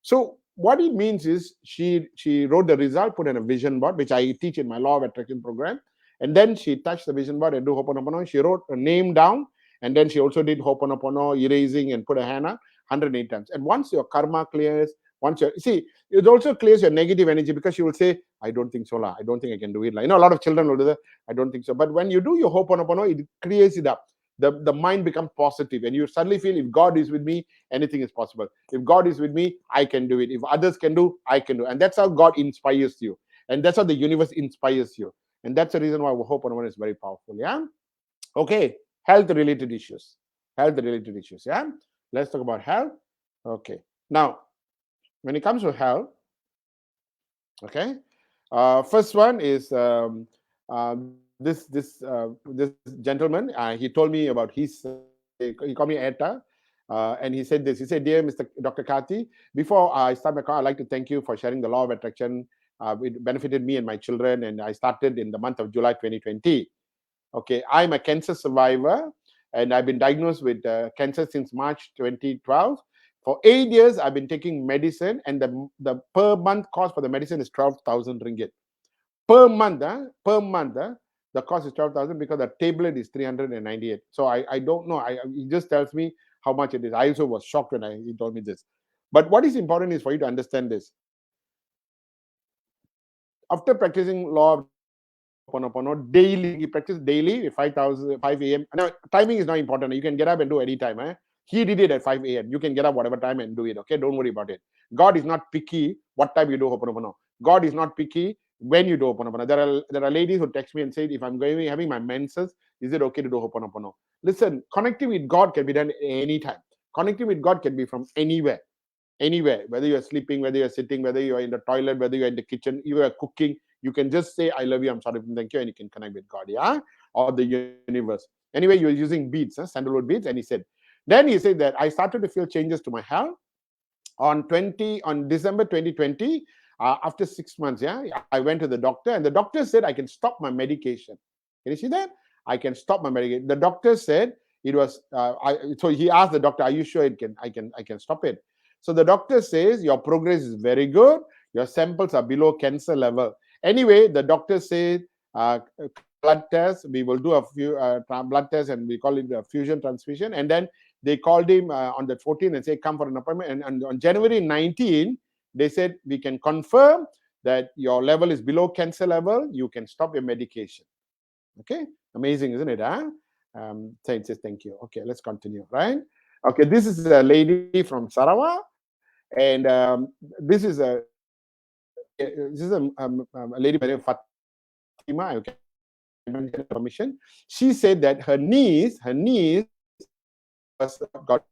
So what it means is she wrote the result, put in a vision board, which I teach in my Law of Attraction program, and then she touched the vision board and do Hoponopono. She wrote her name down, and then she also did Hoponopono, erasing, and put a hand up 108 times. And once your karma clears, once you see, it also clears your negative energy, because she will say, I don't think so, la. I don't think I can do it. Like, a lot of children will do that. I don't think so. But when you do your Hoponopono, it creates it up. The mind becomes positive, and you suddenly feel, if God is with me, anything is possible. If God is with me, I can do it. If others can do, I can do. And that's how God inspires you. And that's how the universe inspires you. And that's the reason why Hoponopono is very powerful. Yeah. Okay. Health related issues. Health related issues. Yeah. Let's talk about health. Okay. Now, when it comes to health, okay, first one is this gentleman. He told me about his. He called me Eta. And he said this. He said, "Dear Mr. Dr. Karthi, before I start my call, I'd like to thank you for sharing the law of attraction. It benefited me and my children, and I started in the month of July 2020. Okay, I'm a cancer survivor, and I've been diagnosed with cancer since March 2012. For 8 years, I've been taking medicine, and the per month cost for the medicine is 12,000 ringgit. Per month, the cost is 12,000, because the tablet is 398. So I don't know. He just tells me how much it is. I also was shocked when he told me this. But what is important is for you to understand this. After practicing law of Hoponopono daily, he practiced daily at 5 a.m. Now, timing is not important. You can get up and do any time. He did it at 5 a.m. You can get up whatever time and do it. Okay, don't worry about it. God is not picky what time you do Hoponopono. God is not picky when you do Hoponopono. There are ladies who text me and say, if I'm going having my menses, is it okay to do Hoponopono? Listen, connecting with God can be done anytime. Connecting with God can be from anywhere. Anywhere, whether you're sleeping, whether you're sitting, whether you're in the toilet, whether you're in the kitchen, you are cooking, you can just say, I love you, I'm sorry, thank you, and you can connect with God, yeah, or the universe. Anyway, you're using beads, sandalwood beads, and he said that I started to feel changes to my health on December 2020. After 6 months, I went to the doctor, and the doctor said I can stop my medication. Can you see that? I can stop my medication. The doctor said it was. So he asked the doctor, "Are you sure I can stop it?" So the doctor says your progress is very good. Your samples are below cancer level. Anyway, the doctor said blood test. We will do a few blood tests, and we call it a fusion transfusion. And then they called him on the 14th and say, come for an appointment. And on January 19, they said, we can confirm that your level is below cancer level. You can stop your medication. Okay, amazing, isn't it? Says thank you. Okay, let's continue. Right? Okay, this is a lady from Sarawak, and this is a lady by the name of Fatima. I can mention permission. She said that her niece was got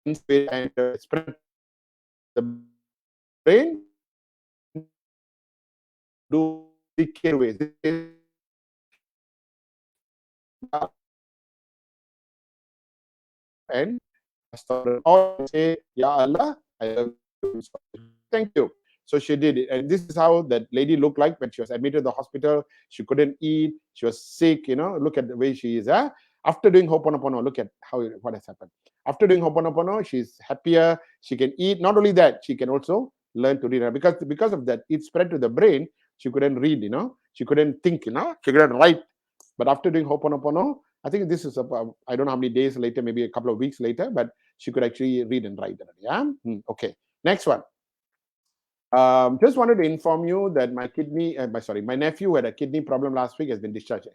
and spread the brain do decay ways. And all say, Ya Allah, I love you. Thank you. So she did it. And this is how that lady looked like when she was admitted to the hospital. She couldn't eat. She was sick, Look at the way she is. After doing Hoponopono, look at what has happened. After doing Hoponopono, she's happier. She can eat. Not only that, she can also learn to read. Because of that, it spread to the brain. She couldn't read, She couldn't think, She couldn't write. But after doing Hoponopono, I think this is I don't know how many days later, maybe a couple of weeks later, but she could actually read and write. Yeah. Okay. Next one. Just wanted to inform you that my nephew had a kidney problem last week, has been discharged.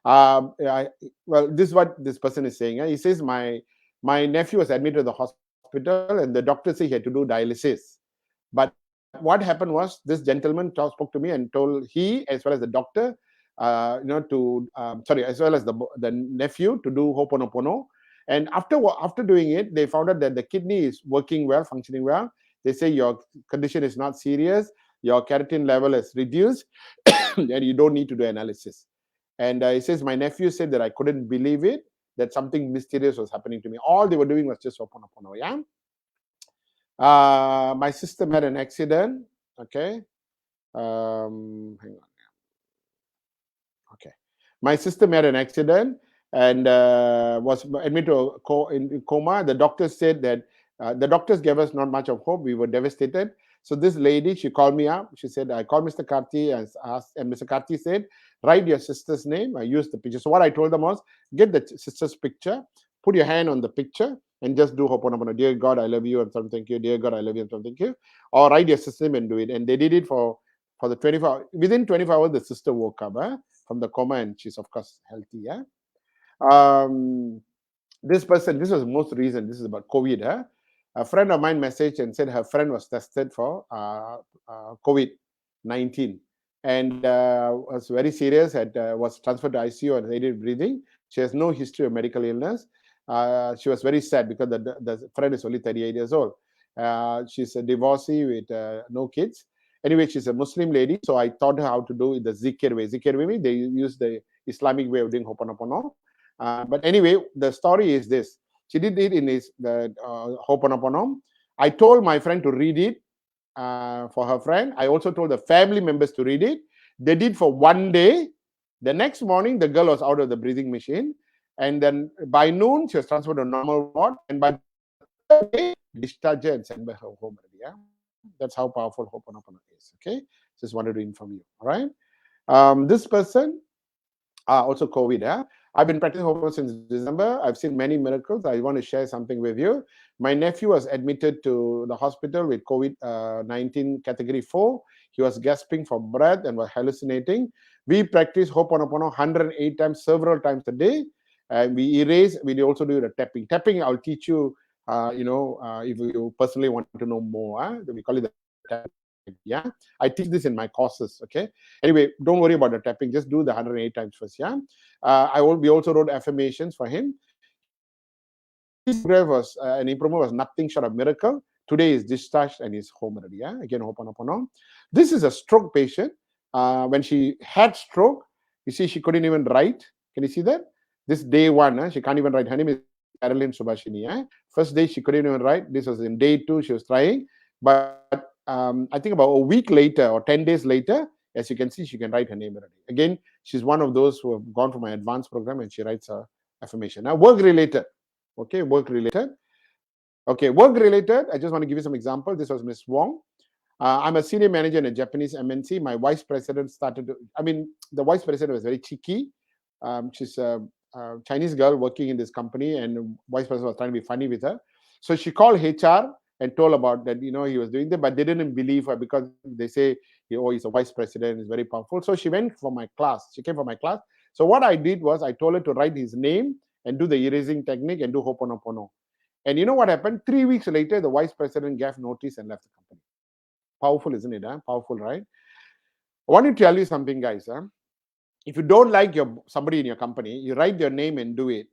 This is what this person is saying. He says my nephew was admitted to the hospital, and the doctor said he had to do dialysis. But what happened was, this gentleman spoke to me and told he, as well as the doctor, as well as the nephew, to do Hoponopono. And after doing it, they found out that the kidney is working well, functioning well. They say your condition is not serious, your creatinine level is reduced, and you don't need to do analysis. And he says, my nephew said that I couldn't believe it, that something mysterious was happening to me. All they were doing was just Hoponopono. Yeah. My sister had an accident. Okay. Hang on. Okay. My sister had an accident and was admitted to in coma. The doctors said that the doctors gave us not much of hope. We were devastated. So this lady, she called me up. She said, I called Mr. Karthi and asked, and Mr. Karthi said, write your sister's name. I used the picture. So what I told them was, get the sister's picture, put your hand on the picture, and just do Hoponopono. Dear God, I love you, and some thank you. Dear God, I love you, and some thank you. Or write your sister's name and do it. And they did it for the 24 hours. Within 24 hours, the sister woke up from the coma, and she's of course healthy. Yeah. Um, this person, this was most recent. This is about COVID. A friend of mine messaged and said her friend was tested for COVID-19 and was very serious. Was transferred to ICU and aided breathing. She has no history of medical illness. She was very sad because the friend is only 38 years old. She's a divorcee with no kids. Anyway, she's a Muslim lady, so I taught her how to do it the zikir way. Zikir way, they use the Islamic way of doing Hoponopono. But anyway, the story is this. She did it in the Hoponopono. I told my friend to read it for her friend. I also told the family members to read it. They did for one day. The next morning, the girl was out of the breathing machine. And then by noon, she was transferred to a normal ward. And by the third day, discharged her and sent her home already. Yeah? That's how powerful Hoponopono is. Okay? Just wanted to inform you. All right? This person, also COVID. I've been practicing Hoponopono since December. I've seen many miracles. I want to share something with you. My nephew was admitted to the hospital with COVID-19 category 4. He was gasping for breath and was hallucinating. We practice Hoponopono 108 times, several times a day. And we erase, we also do the tapping. Tapping, I'll teach you, if you personally want to know more. We call it the tapping. Yeah, I teach this in my courses. Okay. Anyway, don't worry about the tapping. Just do the 108 times first. Yeah. We also wrote affirmations for him. His progress was an improvement was nothing short of miracle. Today is discharged and is home already. Yeah. Again, Hoponopono. This is a stroke patient. When she had stroke, you see, she couldn't even write. Can you see that? This day one, she can't even write. Her name is Caroline Subhashini. First day she couldn't even write. This was in day 2. She was trying, but I think about a week later or 10 days later, as you can see, she can write her name already. Again, she's one of those who have gone for my advanced program and she writes her affirmation. Now, work related. Okay, work related. Okay, work related. I just want to give you some example. This was Miss Wong. I'm a senior manager in a Japanese MNC. My vice president the vice president was very cheeky. She's a Chinese girl working in this company, and the vice president was trying to be funny with her. So she called HR and told about that, he was doing that, but they didn't believe her because they say, he's a vice president, he's very powerful. So she went for my class. She came for my class. So what I did was I told her to write his name and do the erasing technique and do Hoponopono. And you know what happened? 3 weeks later, the vice president gave notice and left the company. Powerful, isn't it? Powerful, right? I want to tell you something, guys. If you don't like somebody in your company, you write their name and do it.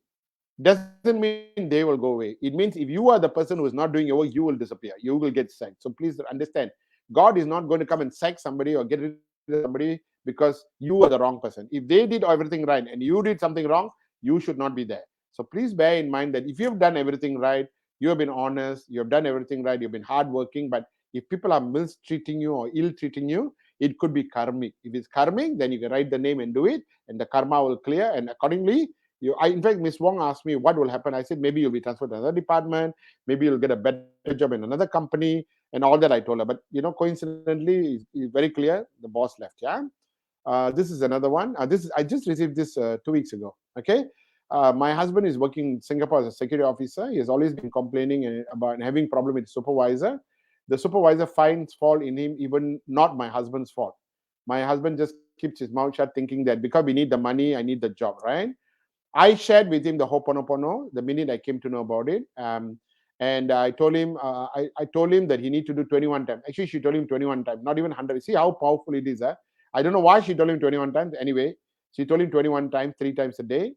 Doesn't mean they will go away. It means if you are the person who is not doing your work, you will disappear. You will get sacked. So please understand, God is not going to come and sack somebody or get rid of somebody because you are the wrong person. If they did everything right and you did something wrong, you should not be there. So please bear in mind that if you've done everything right, you have been honest, you have done everything right, you've been hardworking, but if people are mistreating you or ill-treating you, it could be karmic. If it's karmic, then you can write the name and do it, and the karma will clear, and accordingly, in fact, Miss Wong asked me what will happen. I said, maybe you'll be transferred to another department, maybe you'll get a better job in another company, and all that I told her. But, coincidentally, it's very clear, the boss left, yeah? This is another one. I just received this 2 weeks ago, okay? My husband is working in Singapore as a security officer. He has always been complaining about having problem with supervisor. The supervisor finds fault in him, even not my husband's fault. My husband just keeps his mouth shut, thinking that because we need the money, I need the job, right? I shared with him the Hoponopono the minute I came to know about it. And I told him, I told him that he need to do 21 times. Actually, she told him 21 times, not even 100. See how powerful it is. I don't know why she told him 21 times. Anyway, she told him 21 times, 3 times a day.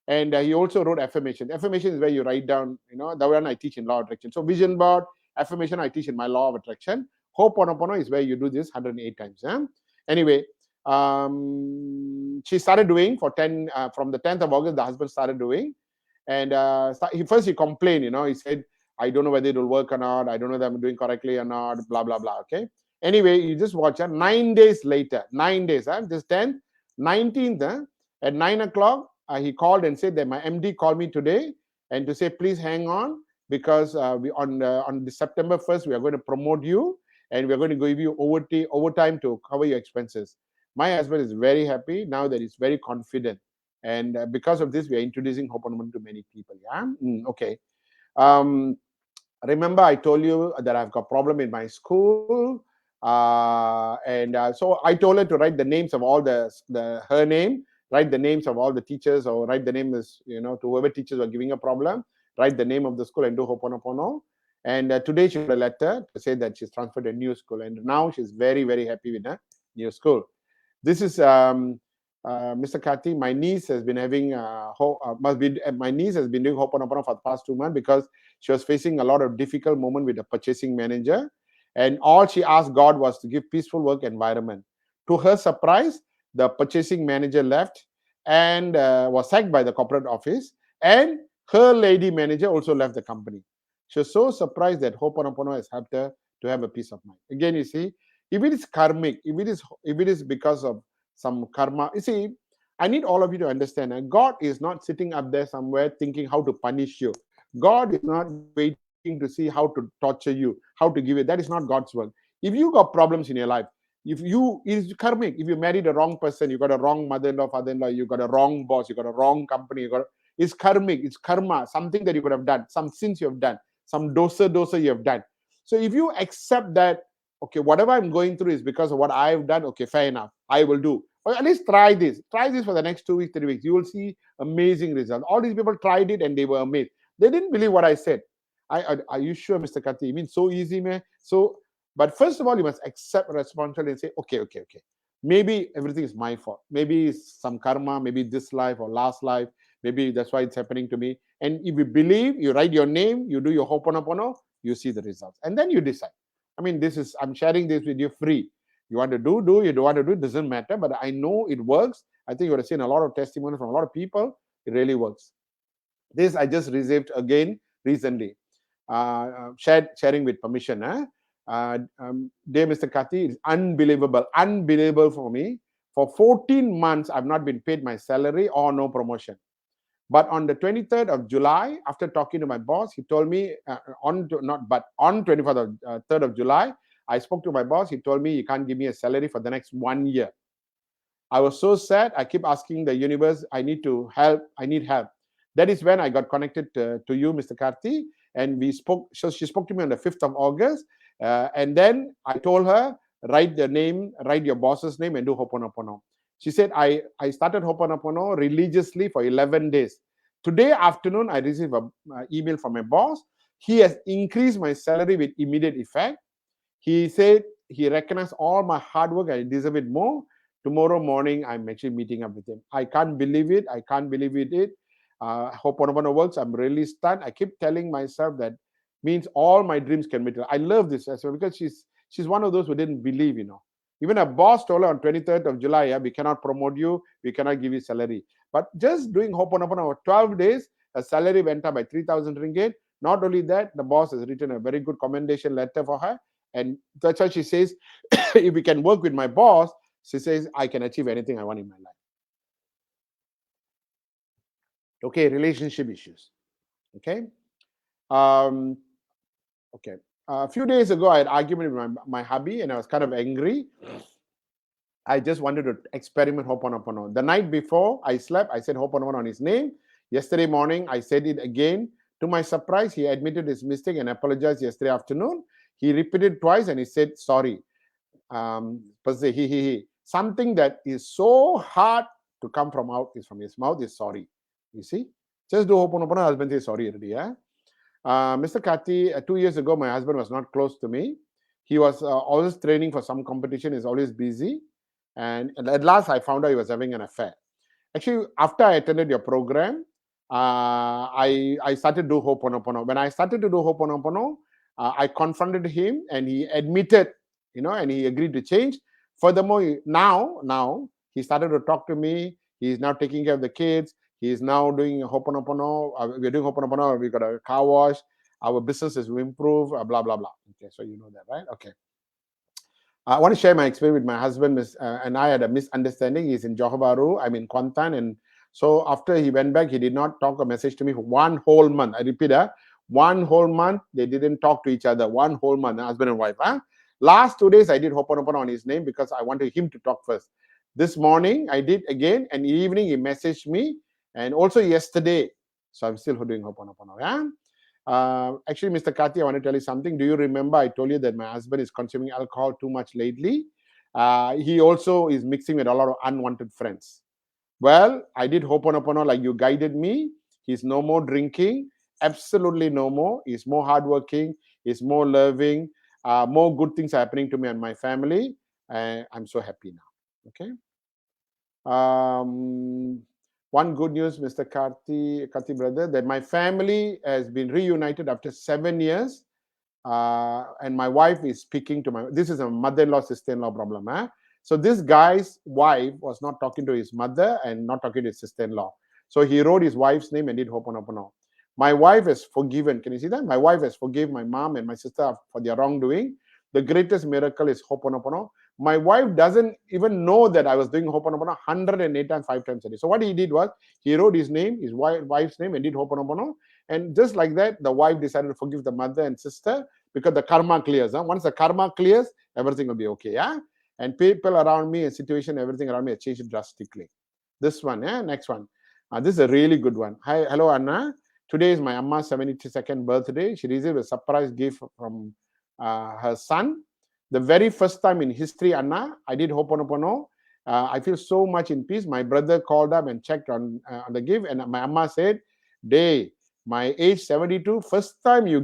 And he also wrote affirmation. Affirmation is where you write down, the one I teach in law of attraction. So vision board, affirmation I teach in my law of attraction. Hoponopono is where you do this 108 times. Anyway, she started doing from the 10th of August, the husband started doing. And he complained, he said, I don't know whether it will work or not. I don't know that I'm doing correctly or not, blah, blah, blah. Okay. Anyway, you just watch her. 9 days later, 9 days, this 10th, 19th, At 9 o'clock, he called and said that my MD called me today and to say, please hang on, because we on the September 1st, we are going to promote you and we are going to give you overtime to cover your expenses. My husband is very happy now that he's very confident. And because of this, we are introducing Hoponopono to many people. Yeah? Okay. Remember I told you that I've got problem in my school, and so I told her to write the names of all her name, write the names of all the teachers, or write the name is, to whoever teachers were giving a problem, write the name of the school and do Hoponopono. And today she wrote a letter to say that she's transferred to a new school, and now she's very, very happy with her new school. This is Mr. Kati. My niece has been having my niece has been doing Hoponopono for the past 2 months because she was facing a lot of difficult moment with the purchasing manager, and all she asked God was to give peaceful work environment. To her surprise, the purchasing manager left and was sacked by the corporate office, and her lady manager also left the company. She was so surprised that Hoponopono has helped her to have a peace of mind. Again, you see, if it is karmic, if it is because of some karma, you see, I need all of you to understand that God is not sitting up there somewhere thinking how to punish you. God is not waiting to see how to torture you, how to give you. That is not God's work. If you got problems in your life, it's karmic. If you married a wrong person, you got a wrong mother-in-law, father-in-law, you got a wrong boss, you got a wrong company, it's karmic, it's karma, something that you could have done, some sins you have done, some dosa you have done. So if you accept that, okay, whatever I'm going through is because of what I've done, okay, fair enough, I will do. Or at least try this for the next 2 weeks, 3 weeks. You will see amazing results. All these people tried it and they were amazed. They didn't believe what I said. Are you sure, Mr. Kati? You mean so easy, man? So, but first of all, you must accept responsibility and say, okay. Maybe everything is my fault. Maybe it's some karma, maybe this life or last life. Maybe that's why it's happening to me. And if you believe, you write your name, you do your Hoponopono, you see the results. And then you decide. I mean, I'm sharing this with you free. You want to do, you don't want to do, it doesn't matter. But I know it works. I think you would have seen a lot of testimonies from a lot of people. It really works. This I just received again recently. Sharing with permission. Dear Mr. Kati, it's unbelievable for me. For 14 months, I've not been paid my salary or no promotion. But on the 23rd of July, after talking to my boss, he told me on 3rd of July, I spoke to my boss. He told me he can't give me a salary for the next 1 year. I was so sad. I keep asking the universe, I need help. That is when I got connected to you, Mr. Karthi, and we spoke. So she spoke to me on the 5th of August, and then I told her, write your boss's name and do Hoponopono. She said, I started Hoponopono religiously for 11 days. Today afternoon, I received an email from my boss. He has increased my salary with immediate effect. He said he recognized all my hard work. I deserve it more. Tomorrow morning, I'm actually meeting up with him. I can't believe it. Hoponopono works. I'm really stunned. I keep telling myself that means all my dreams can be true. I love this as well because she's one of those who didn't believe, Even a boss told her on 23rd of July, we cannot promote you, we cannot give you salary. But just doing Hoponopono over 12 days, her salary went up by 3,000 ringgit. Not only that, the boss has written a very good commendation letter for her. And that's why she says, if we can work with my boss, she says, I can achieve anything I want in my life. Okay, relationship issues. Okay. Okay. A few days ago, I had an argument with my hubby, and I was kind of angry. I just wanted to experiment Hoponopono. The night before I slept, I said Hoponopono on his name. Yesterday morning, I said it again. To my surprise, he admitted his mistake and apologized yesterday afternoon. He repeated twice and he said sorry. Something that is so hard to come from his mouth is sorry. You see? Just do Hoponopono, husband says sorry already. Yeah? Mr. Kati, 2 years ago, my husband was not close to me. He was always training for some competition. He's always busy. And at last, I found out he was having an affair. Actually, after I attended your program, I started to do Hoponopono. When I started to do Hoponopono, I confronted him and he admitted, and he agreed to change. Furthermore, now he started to talk to me. He's now taking care of the kids. He's now doing Hoponopono. We're doing Hoponopono. We got a car wash. Our business is to improve. Blah blah blah. Okay, so you know that, right? Okay. I want to share my experience with my husband, and I had a misunderstanding. He's in Johor Bahru, I'm in Kuantan, and so after he went back, he did not talk a message to me for 1 whole month. I repeat, 1 whole month, they didn't talk to each other. 1 whole month, husband and wife. Last 2 days, I did Hoponopono on his name because I wanted him to talk first. This morning, I did again, and evening, he messaged me, and also yesterday. So I'm still doing Hoponopono. Actually, Mr. Karthi, I want to tell you something. Do you remember I told you that my husband is consuming alcohol too much lately? He also is mixing with a lot of unwanted friends. Well, I did Hoponopono like you guided me. He's no more drinking. Absolutely no more. He's more hardworking. He's more loving. More good things are happening to me and my family. I'm so happy now. Okay. One good news, Mr. Karthi brother, that my family has been reunited after 7 years. And my wife is speaking to this is a mother-in-law, sister-in-law problem. So this guy's wife was not talking to his mother and not talking to his sister-in-law. So he wrote his wife's name and did Hoponopono. My wife is forgiven. Can you see that? My wife has forgiven my mom and my sister for their wrongdoing. The greatest miracle is Hoponopono. My wife doesn't even know that I was doing Hoponopono 108 times, 5 times a day. So what he did was, he wrote his name, his wife's name, and did Hoponopono. And just like that, the wife decided to forgive the mother and sister because the karma clears. Once the karma clears, everything will be okay. Yeah. And people around me and situation, everything around me has changed drastically. This one, next one. This is a really good one. Hi, hello, Anna. Today is my Amma's 72nd birthday. She received a surprise gift from her son. The very first time in history, Anna, I did Hoponopono. I feel so much in peace. My brother called up and checked on the gift, and my Amma said, "Day, my age 72, first time you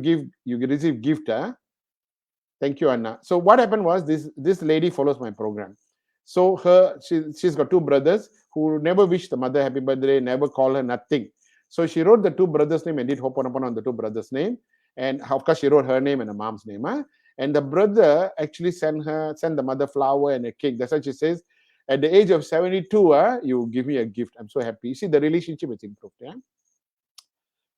receive gift." Thank you, Anna. So what happened was, this lady follows my program. So she's got 2 brothers who never wish the mother happy birthday, never call her, nothing. So she wrote the 2 brothers' name and did Hoponopono on the 2 brothers' name. And of course, she wrote her name and her mom's name. And the brother actually sent the mother flower and a cake. That's why she says, at the age of 72, you give me a gift. I'm so happy. You see, the relationship is improved. Yeah.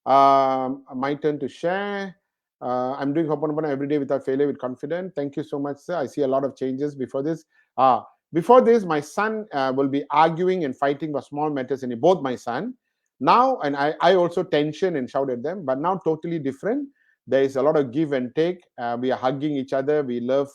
My turn to share. I'm doing Hoponopono every day without failure, with confidence. Thank you so much, sir. I see a lot of changes before this. Before this, my son will be arguing and fighting for small matters, and both my son. Now, and I also tension and shout at them, but now totally different. There is a lot of give and take. We are hugging each other. We love,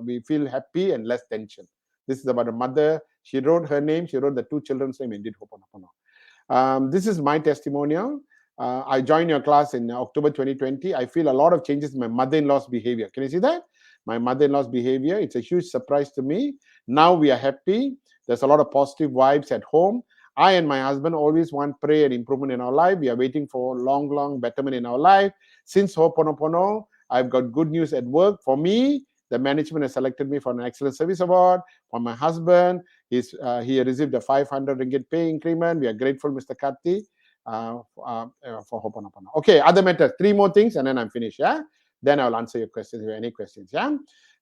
we feel happy and less tension. This is about a mother. She wrote her name. She wrote the 2 children's name and did Hoponopono. This is my testimonial. I joined your class in October 2020. I feel a lot of changes in my mother-in-law's behavior. Can you see that? My mother-in-law's behavior. It's a huge surprise to me. Now we are happy. There's a lot of positive vibes at home. I and my husband always want prayer and improvement in our life. We are waiting for long betterment in our life. Since Hoponopono, I've got good news at work. For me, the management has selected me for an excellent service award. For my husband, he received a 500 ringgit pay increment. We are grateful, Mr. Karthi. For Hoponopono. Okay, other matters. 3 more things and then I'm finished. Yeah. Then I'll answer your questions if you have any questions. Yeah.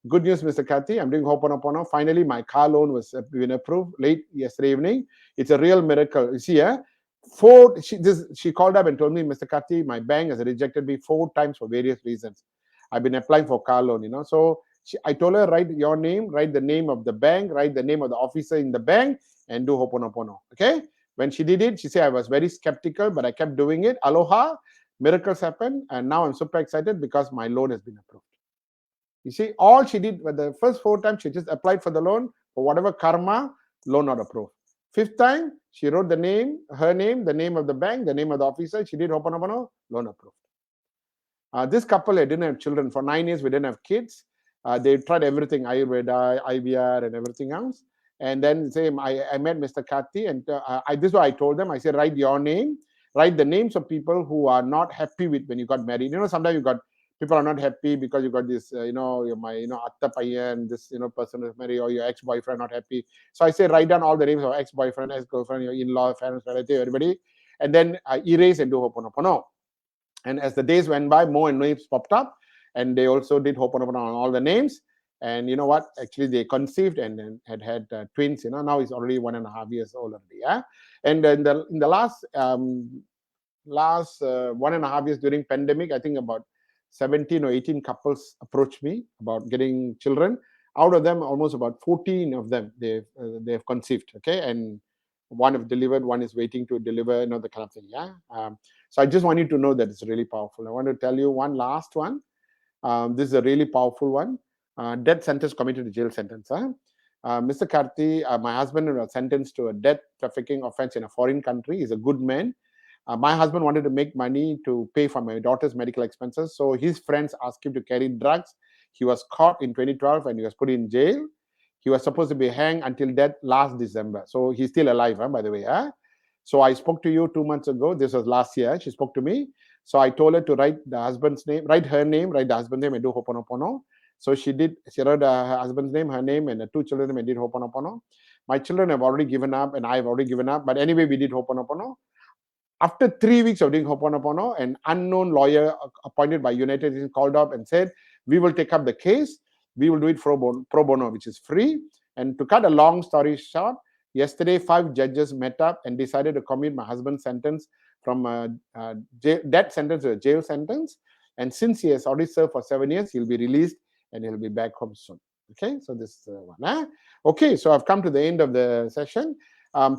Good news, Mr. Karthi. I'm doing Hoponopono. Finally, my car loan was been approved late yesterday evening. It's a real miracle. You see, she called up and told me, Mr. Karthi, my bank has rejected me 4 times for various reasons. I've been applying for car loan, So I told her, write your name, write the name of the bank, write the name of the officer in the bank, and do Hoponopono. Okay. When she did it, she said, I was very skeptical, but I kept doing it. Aloha, miracles happen. And now I'm super excited because my loan has been approved. You see, all she did with the first 4 times, she just applied for the loan for whatever karma, loan not approved. 5th time, she wrote the name, her name, the name of the bank, the name of the officer. She did Hoponopono, loan approved. This couple didn't have children. For 9 years, we didn't have kids. They tried everything, Ayurveda, IVR, and everything else. And then I met Mr. Karthi, and this is what I told them. I said, write your name, write the names of people who are not happy with when you got married. Sometimes you got people are not happy because you got this, atta paiyan, this, person is married, or your ex-boyfriend not happy. So I say, write down all the names of ex-boyfriend, ex-girlfriend, your in-law, parents, relative, everybody, and then erase and do Hoponopono. And as the days went by, more names popped up, and they also did Hoponopono on all the names. And you know what? Actually, they conceived and then had twins. Now he's already 1.5 years old already. Yeah, and in the last 1.5 years during pandemic, I think about 17 or 18 couples approached me about getting children. Out of them, almost about 14 of them they've conceived. Okay, and one have delivered, one is waiting to deliver, the kind of thing. Yeah. So I just want you to know that it's really powerful. I want to tell you one last one. This is a really powerful one. Death sentence committed to jail sentence. Mr. Karthi, my husband was sentenced to a death trafficking offense in a foreign country. He's a good man. My husband wanted to make money to pay for my daughter's medical expenses, so his friends asked him to carry drugs. He was caught in 2012 and he was put in jail. He was supposed to be hanged until death last December. So he's still alive, by the way. So I spoke to you 2 months ago. This was last year. She spoke to me. So I told her to write the husband's name, write her name, write the husband's name, and do Hoponopono. So she did. She wrote her husband's name, her name, and the two children and did Hoponopono. My children have already given up, and I have already given up. But anyway, we did Hoponopono. After 3 weeks of doing Hoponopono, an unknown lawyer appointed by United Nations called up and said, we will take up the case. We will do it pro bono, which is free. And to cut a long story short, yesterday 5 judges met up and decided to commute my husband's sentence from a death sentence to a jail sentence. And since he has already served for 7 years, he'll be released and he'll be back home soon. Okay, so this is one. Okay, so I've come to the end of the session.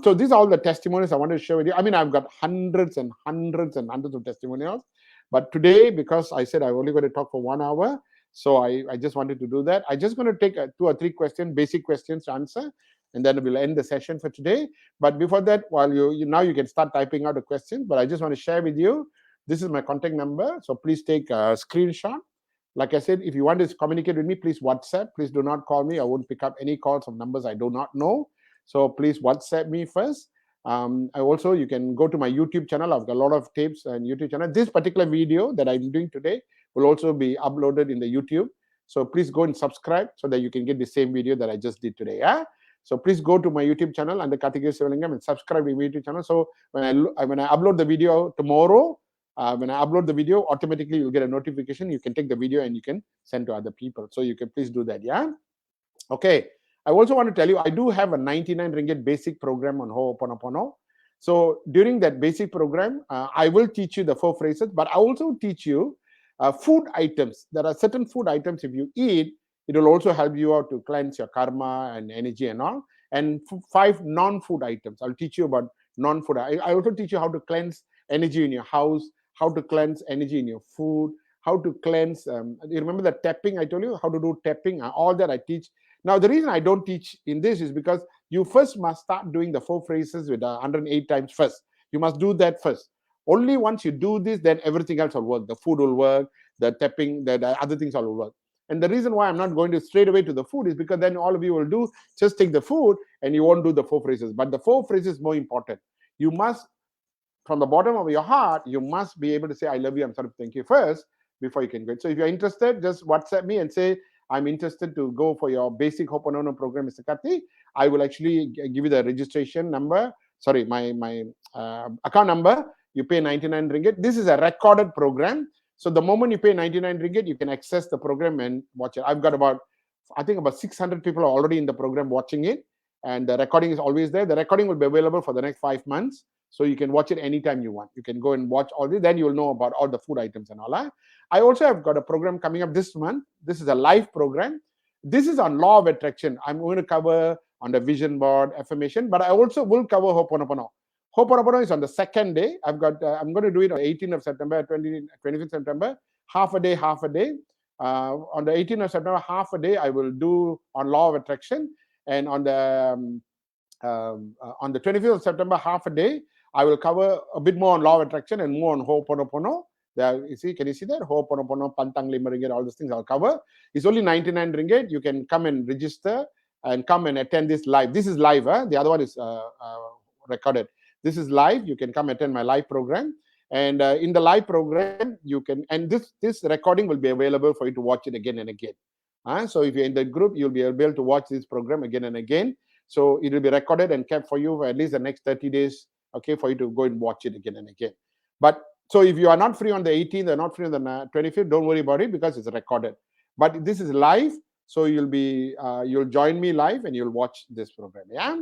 So these are all the testimonials I wanted to share with you. I mean, I've got hundreds and hundreds and hundreds of testimonials. But today, because I said I'm only going to talk for 1 hour, so I just wanted to do that. I'm just going to take 2 or 3 questions, basic questions to answer, and then we'll end the session for today. But before that, while now you can start typing out the questions, but I just want to share with you, this is my contact number. So please take a screenshot. Like I said, if you want to communicate with me, please WhatsApp. Please do not call me. I won't pick up any calls from numbers I do not know. So please WhatsApp me first. Also, you can go to my YouTube channel. I've got a lot of tapes and YouTube channel. This particular video that I'm doing today will also be uploaded in the YouTube. So please go and subscribe so that you can get the same video that I just did today. Yeah. So please go to my YouTube channel under Karthikeya Sivalingam and subscribe to my YouTube channel. So when I upload the video tomorrow, when I upload the video, automatically you'll get a notification. You can take the video and you can send to other people. So you can please do that. Yeah. Okay. I also want to tell you, I do have a 99 ringgit basic program on Ho'oponopono. So during that basic program, I will teach you the 4 phrases, but I also teach you food items. There are certain food items, if you eat, it will also help you out to cleanse your karma and energy and all. And 5 non-food items. I'll teach you about non-food. I also teach you how to cleanse energy in your house, how to cleanse energy in your food, how to cleanse. You remember the tapping I told you? How to do tapping, all that I teach. Now, the reason I don't teach in this is because you first must start doing the 4 phrases with 108 times first. You must do that first. Only once you do this, then everything else will work. The food will work, the tapping, the other things all will work. And the reason why I'm not going to straight away to the food is because then all of you will do, just take the food and you won't do the 4 phrases. But the 4 phrases is more important. You must, from the bottom of your heart, you must be able to say, I love you, I'm sorry, thank you first, before you can go. So if you're interested, just WhatsApp me and say, I'm interested to go for your basic Ho'oponopono program, Mr. Karthi. I will actually give you the registration number. Sorry, my account number. You pay 99 ringgit. This is a recorded program. So the moment you pay 99 ringgit, you can access the program and watch it. I've got about 600 people are already in the program watching it. And the recording is always there. The recording will be available for the next 5 months. So you can watch it anytime you want. You can go and watch all this. Then you'll know about all the food items and all that. I also have got a program coming up this month. This is a live program. This is on law of attraction. I'm going to cover on the vision board, affirmation, but I also will cover Ho'oponopono. Ho'oponopono is on the 2nd day. I'm going to do it on 18th of September, 25th September, half a day, half a day. On the 18th of September, half a day, I will do on law of attraction. And on the 25th of September, half a day, I will cover a bit more on law of attraction and more on Ho'oponopono. There, you see, can you see that? Ho'oponopono, Pantang Lima Ringgit, all those things I'll cover. It's only 99 ringgit. You can come and register and come and attend this live. This is live. The other one is recorded. This is live. You can come attend my live program. And in the live program, you can, and this recording will be available for you to watch it again and again. So if you're in the group, you'll be able to watch this program again and again. So it will be recorded and kept for you for at least the next 30 days, okay, for you to go and watch it again and again. But so if you are not free on the 18th or not free on the 25th, don't worry about it because it's recorded. But this is live, so you'll join me live and you'll watch this program. Yeah.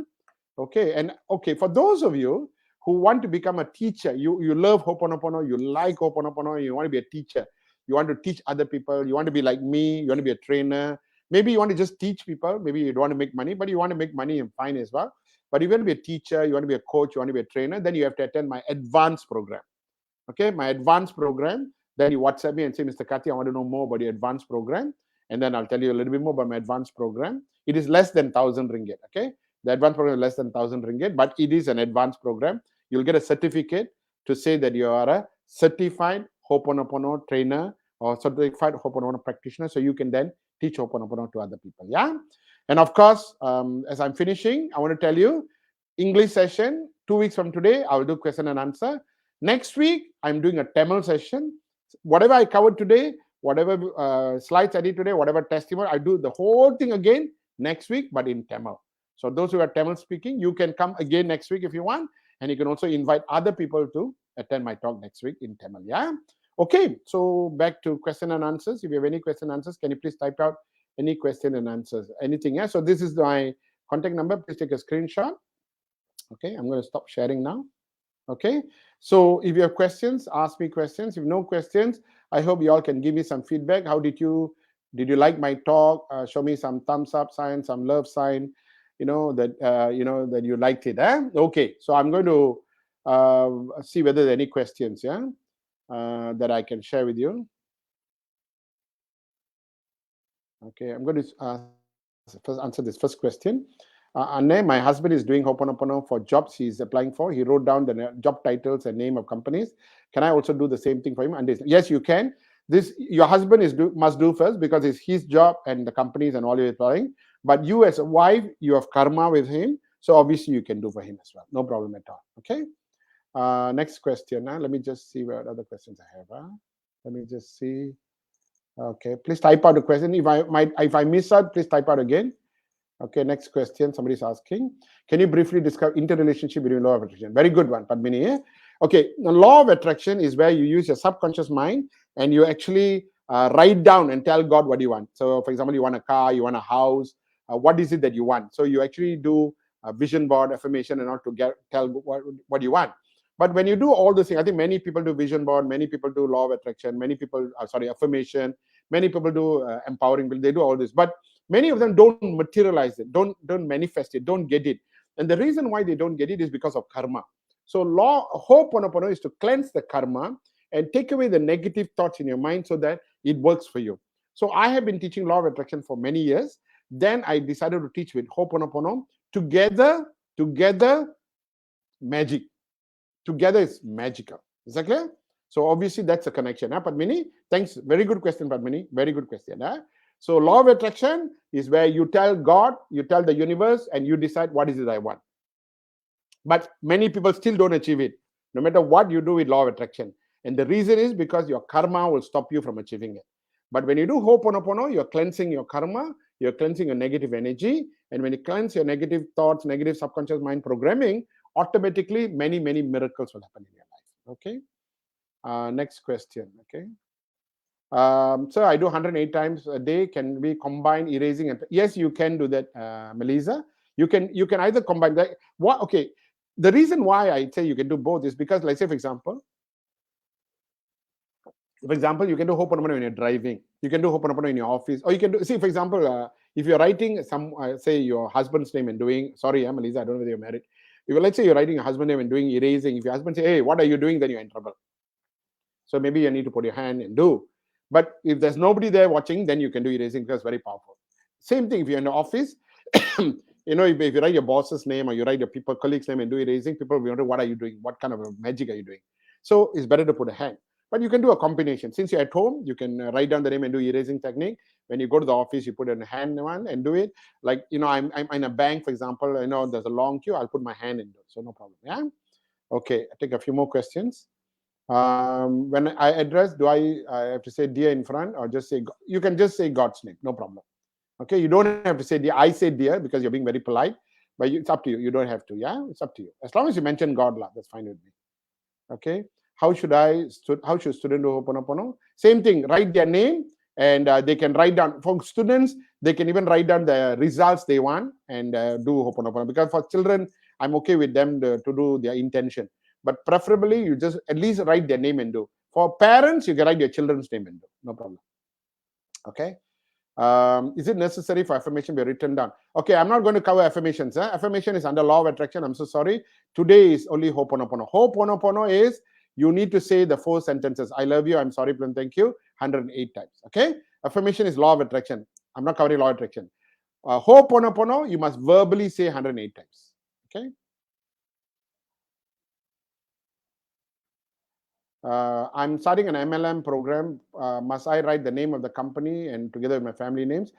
Okay. And okay, for those of you who want to become a teacher, you love Ho'oponopono, you like Ho'oponopono, you want to be a teacher, you want to teach other people, you want to be like me, you want to be a trainer. Maybe you want to just teach people. Maybe you don't want to make money, but you want to make money and fine as well. But if you want to be a teacher, you want to be a coach, you want to be a trainer, then you have to attend my advanced program. Okay, my advanced program. Then you WhatsApp me and say, Mr. Kati, I want to know more about your advanced program. And then I'll tell you a little bit more about my advanced program. It is less than 1,000 ringgit. Okay, the advanced program is less than 1,000 ringgit, but it is an advanced program. You'll get a certificate to say that you are a certified Hoponopono trainer or certified Hoponopono practitioner. So you can then teach Hoponopono to other people. Yeah. And of course, as I'm finishing, I want to tell you, English session, 2 weeks from today, I will do question and answer. Next week, I'm doing a Tamil session. Whatever I covered today, whatever slides I did today, whatever testimony, I do the whole thing again next week, but in Tamil. So those who are Tamil speaking, you can come again next week if you want. And you can also invite other people to attend my talk next week in Tamil. Yeah. Okay. So back to question and answers. If you have any question and answers, can you please type out any question and answers? Anything? Yeah. So this is my contact number. Please take a screenshot. Okay. I'm going to stop sharing now. Okay, so if you have questions, ask me questions. If no questions, I hope you all can give me some feedback. How did you like my talk? Show me some thumbs up sign, some love sign, that you liked it. Okay, so I'm going to see whether there are any questions, that I can share with you. Okay, I'm going to first answer this first question. Anne, my husband is doing Hoponopono for jobs he's applying for. He wrote down the job titles and name of companies. Can I also do the same thing for him? And yes, you can. This your husband must do first because it's his job and the companies and all you're applying. But you as a wife, you have karma with him, so obviously you can do for him as well. No problem at all. Okay. Next question. Let me just see what other questions I have. Let me just see. Okay, please type out the question. If I miss out, please type out again. Okay, next question. Somebody's asking, can you briefly describe interrelationship between law of attraction? Very good one, Padmini. Okay, the law of attraction is where you use your subconscious mind and you actually write down and tell God what you want. So, for example, you want a car, you want a house. What is it that you want? So you actually do a vision board, affirmation, and all to tell what you want. But when you do all those things, I think many people do vision board, many people do law of attraction, many people, affirmation, many people do empowering. They do all this, but many of them don't materialize it, don't manifest it, don't get it. And the reason why they don't get it is because of karma. So Hoponopono is to cleanse the karma and take away the negative thoughts in your mind so that it works for you. So I have been teaching law of attraction for many years. Then I decided to teach with Hoponopono. Together, magic. Together is magical. Is that clear? So obviously that's a connection. Padmini, thanks. Very good question, Padmini. Very good question. So law of attraction is where you tell God, you tell the universe, and you decide what is it I want. But many people still don't achieve it, no matter what you do with law of attraction. And the reason is because your karma will stop you from achieving it. But when you do Hoponopono, you're cleansing your karma, you're cleansing your negative energy. And when you cleanse your negative thoughts, negative subconscious mind programming, automatically many, many miracles will happen in your life. Okay. Next question. Okay. So I do 108 times a day. Can we combine erasing and yes, you can do that, Melissa. You can either combine that. What? Okay. The reason why I say you can do both is because, let's say, for example, you can do Hoponopono when you're driving. You can do Hoponopono in your office, or you can do. See, for example, if you're writing some, say your husband's name and doing. Sorry, Melissa, I don't know whether you're married. Let's say you're writing your husband's name and doing erasing. If your husband say, "Hey, what are you doing?" then you're in trouble. So maybe you need to put your hand and do. But if there's nobody there watching, then you can do erasing because it's very powerful. Same thing if you're in the office. If you write your boss's name or you write your colleagues' name and do erasing, people will wonder, what are you doing? What kind of magic are you doing? So it's better to put a hand. But you can do a combination. Since you're at home, you can write down the name and do erasing technique. When you go to the office, you put a hand one and do it. Like, I'm in a bank, for example, there's a long queue, I'll put my hand in. So no problem. Yeah. Okay. I take a few more questions. When I address, do I have to say dear in front or just say, you can just say God's name, no problem. Okay, you don't have to say dear. I say dear because you're being very polite, but it's up to you. You don't have to, yeah? It's up to you. As long as you mention God, that's fine with me. Okay, how should students do Hoponopono? Same thing, write their name and they can write down. For students, they can even write down the results they want and do Hoponopono. Because for children, I'm okay with them to do their intention. But preferably, you just at least write their name and do. For parents, you can write your children's name and do. No problem. Okay. Is it necessary for affirmation to be written down? Okay, I'm not going to cover affirmations. Affirmation is under law of attraction. I'm so sorry. Today is only Hoponopono. Hoponopono is you need to say the 4 sentences. I love you, I'm sorry, please, thank you, 108 times. Okay? Affirmation is law of attraction. I'm not covering law of attraction. Hoponopono, you must verbally say 108 times. Okay? I'm starting an MLM program. Must I write the name of the company and together with my family names?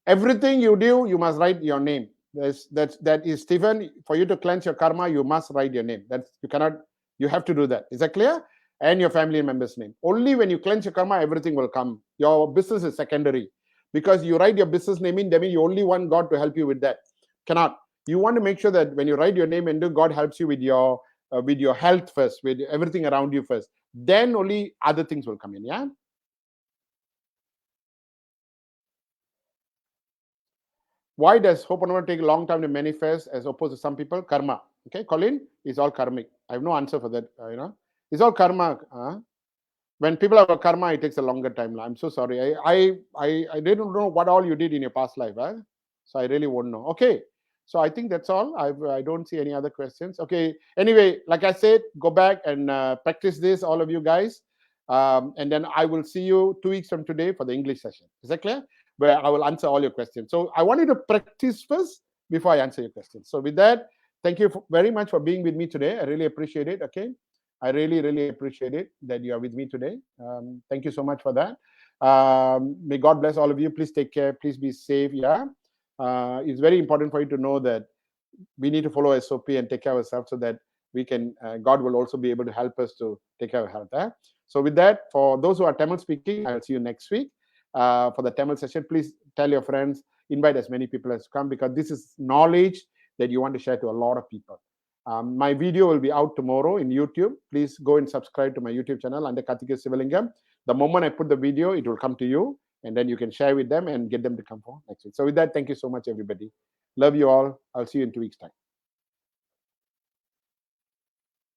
Everything you do, you must write your name. That is Stephen. For you to cleanse your karma, you must write your name. That's you cannot. You have to do that. Is that clear? And your family member's name. Only when you cleanse your karma, everything will come. Your business is secondary, because you write your business name in. That means you only want God to help you with that. Cannot. You want to make sure that when you write your name and do, God helps you with your health first, with everything around you first. Then only other things will come in. Yeah. Why does Hoponopono take a long time to manifest as opposed to some people? Karma. Okay, Colin, it's all karmic. I have no answer for that. It's all karma. When people have a karma, it takes a longer time. I'm so sorry. I didn't know what all you did in your past life. So I really won't know. Okay. So I think that's all. I don't see any other questions. Okay. Anyway, like I said, go back and practice this, all of you guys. And then I will see you 2 weeks from today for the English session. Is that clear? Where I will answer all your questions. So I want you to practice first before I answer your questions. So with that, thank you very much for being with me today. I really appreciate it. Okay. I really, really appreciate it that you are with me today. Thank you so much for that. May God bless all of you. Please take care. Please be safe. Yeah. It's very important for you to know that we need to follow SOP and take care of ourselves so that we can, God will also be able to help us to take care of health. So with that, for those who are Tamil speaking, I'll see you next week for the Tamil session. Please tell your friends, invite as many people as come, because this is knowledge that you want to share to a lot of people. My video will be out tomorrow in YouTube. Please go and subscribe to my YouTube channel under Karthikeya Sivalingam. The moment I put the video, it will come to you, and then you can share with them and get them to come for next week. So with that, thank you so much, everybody. Love you all. I'll see you in 2 weeks' time.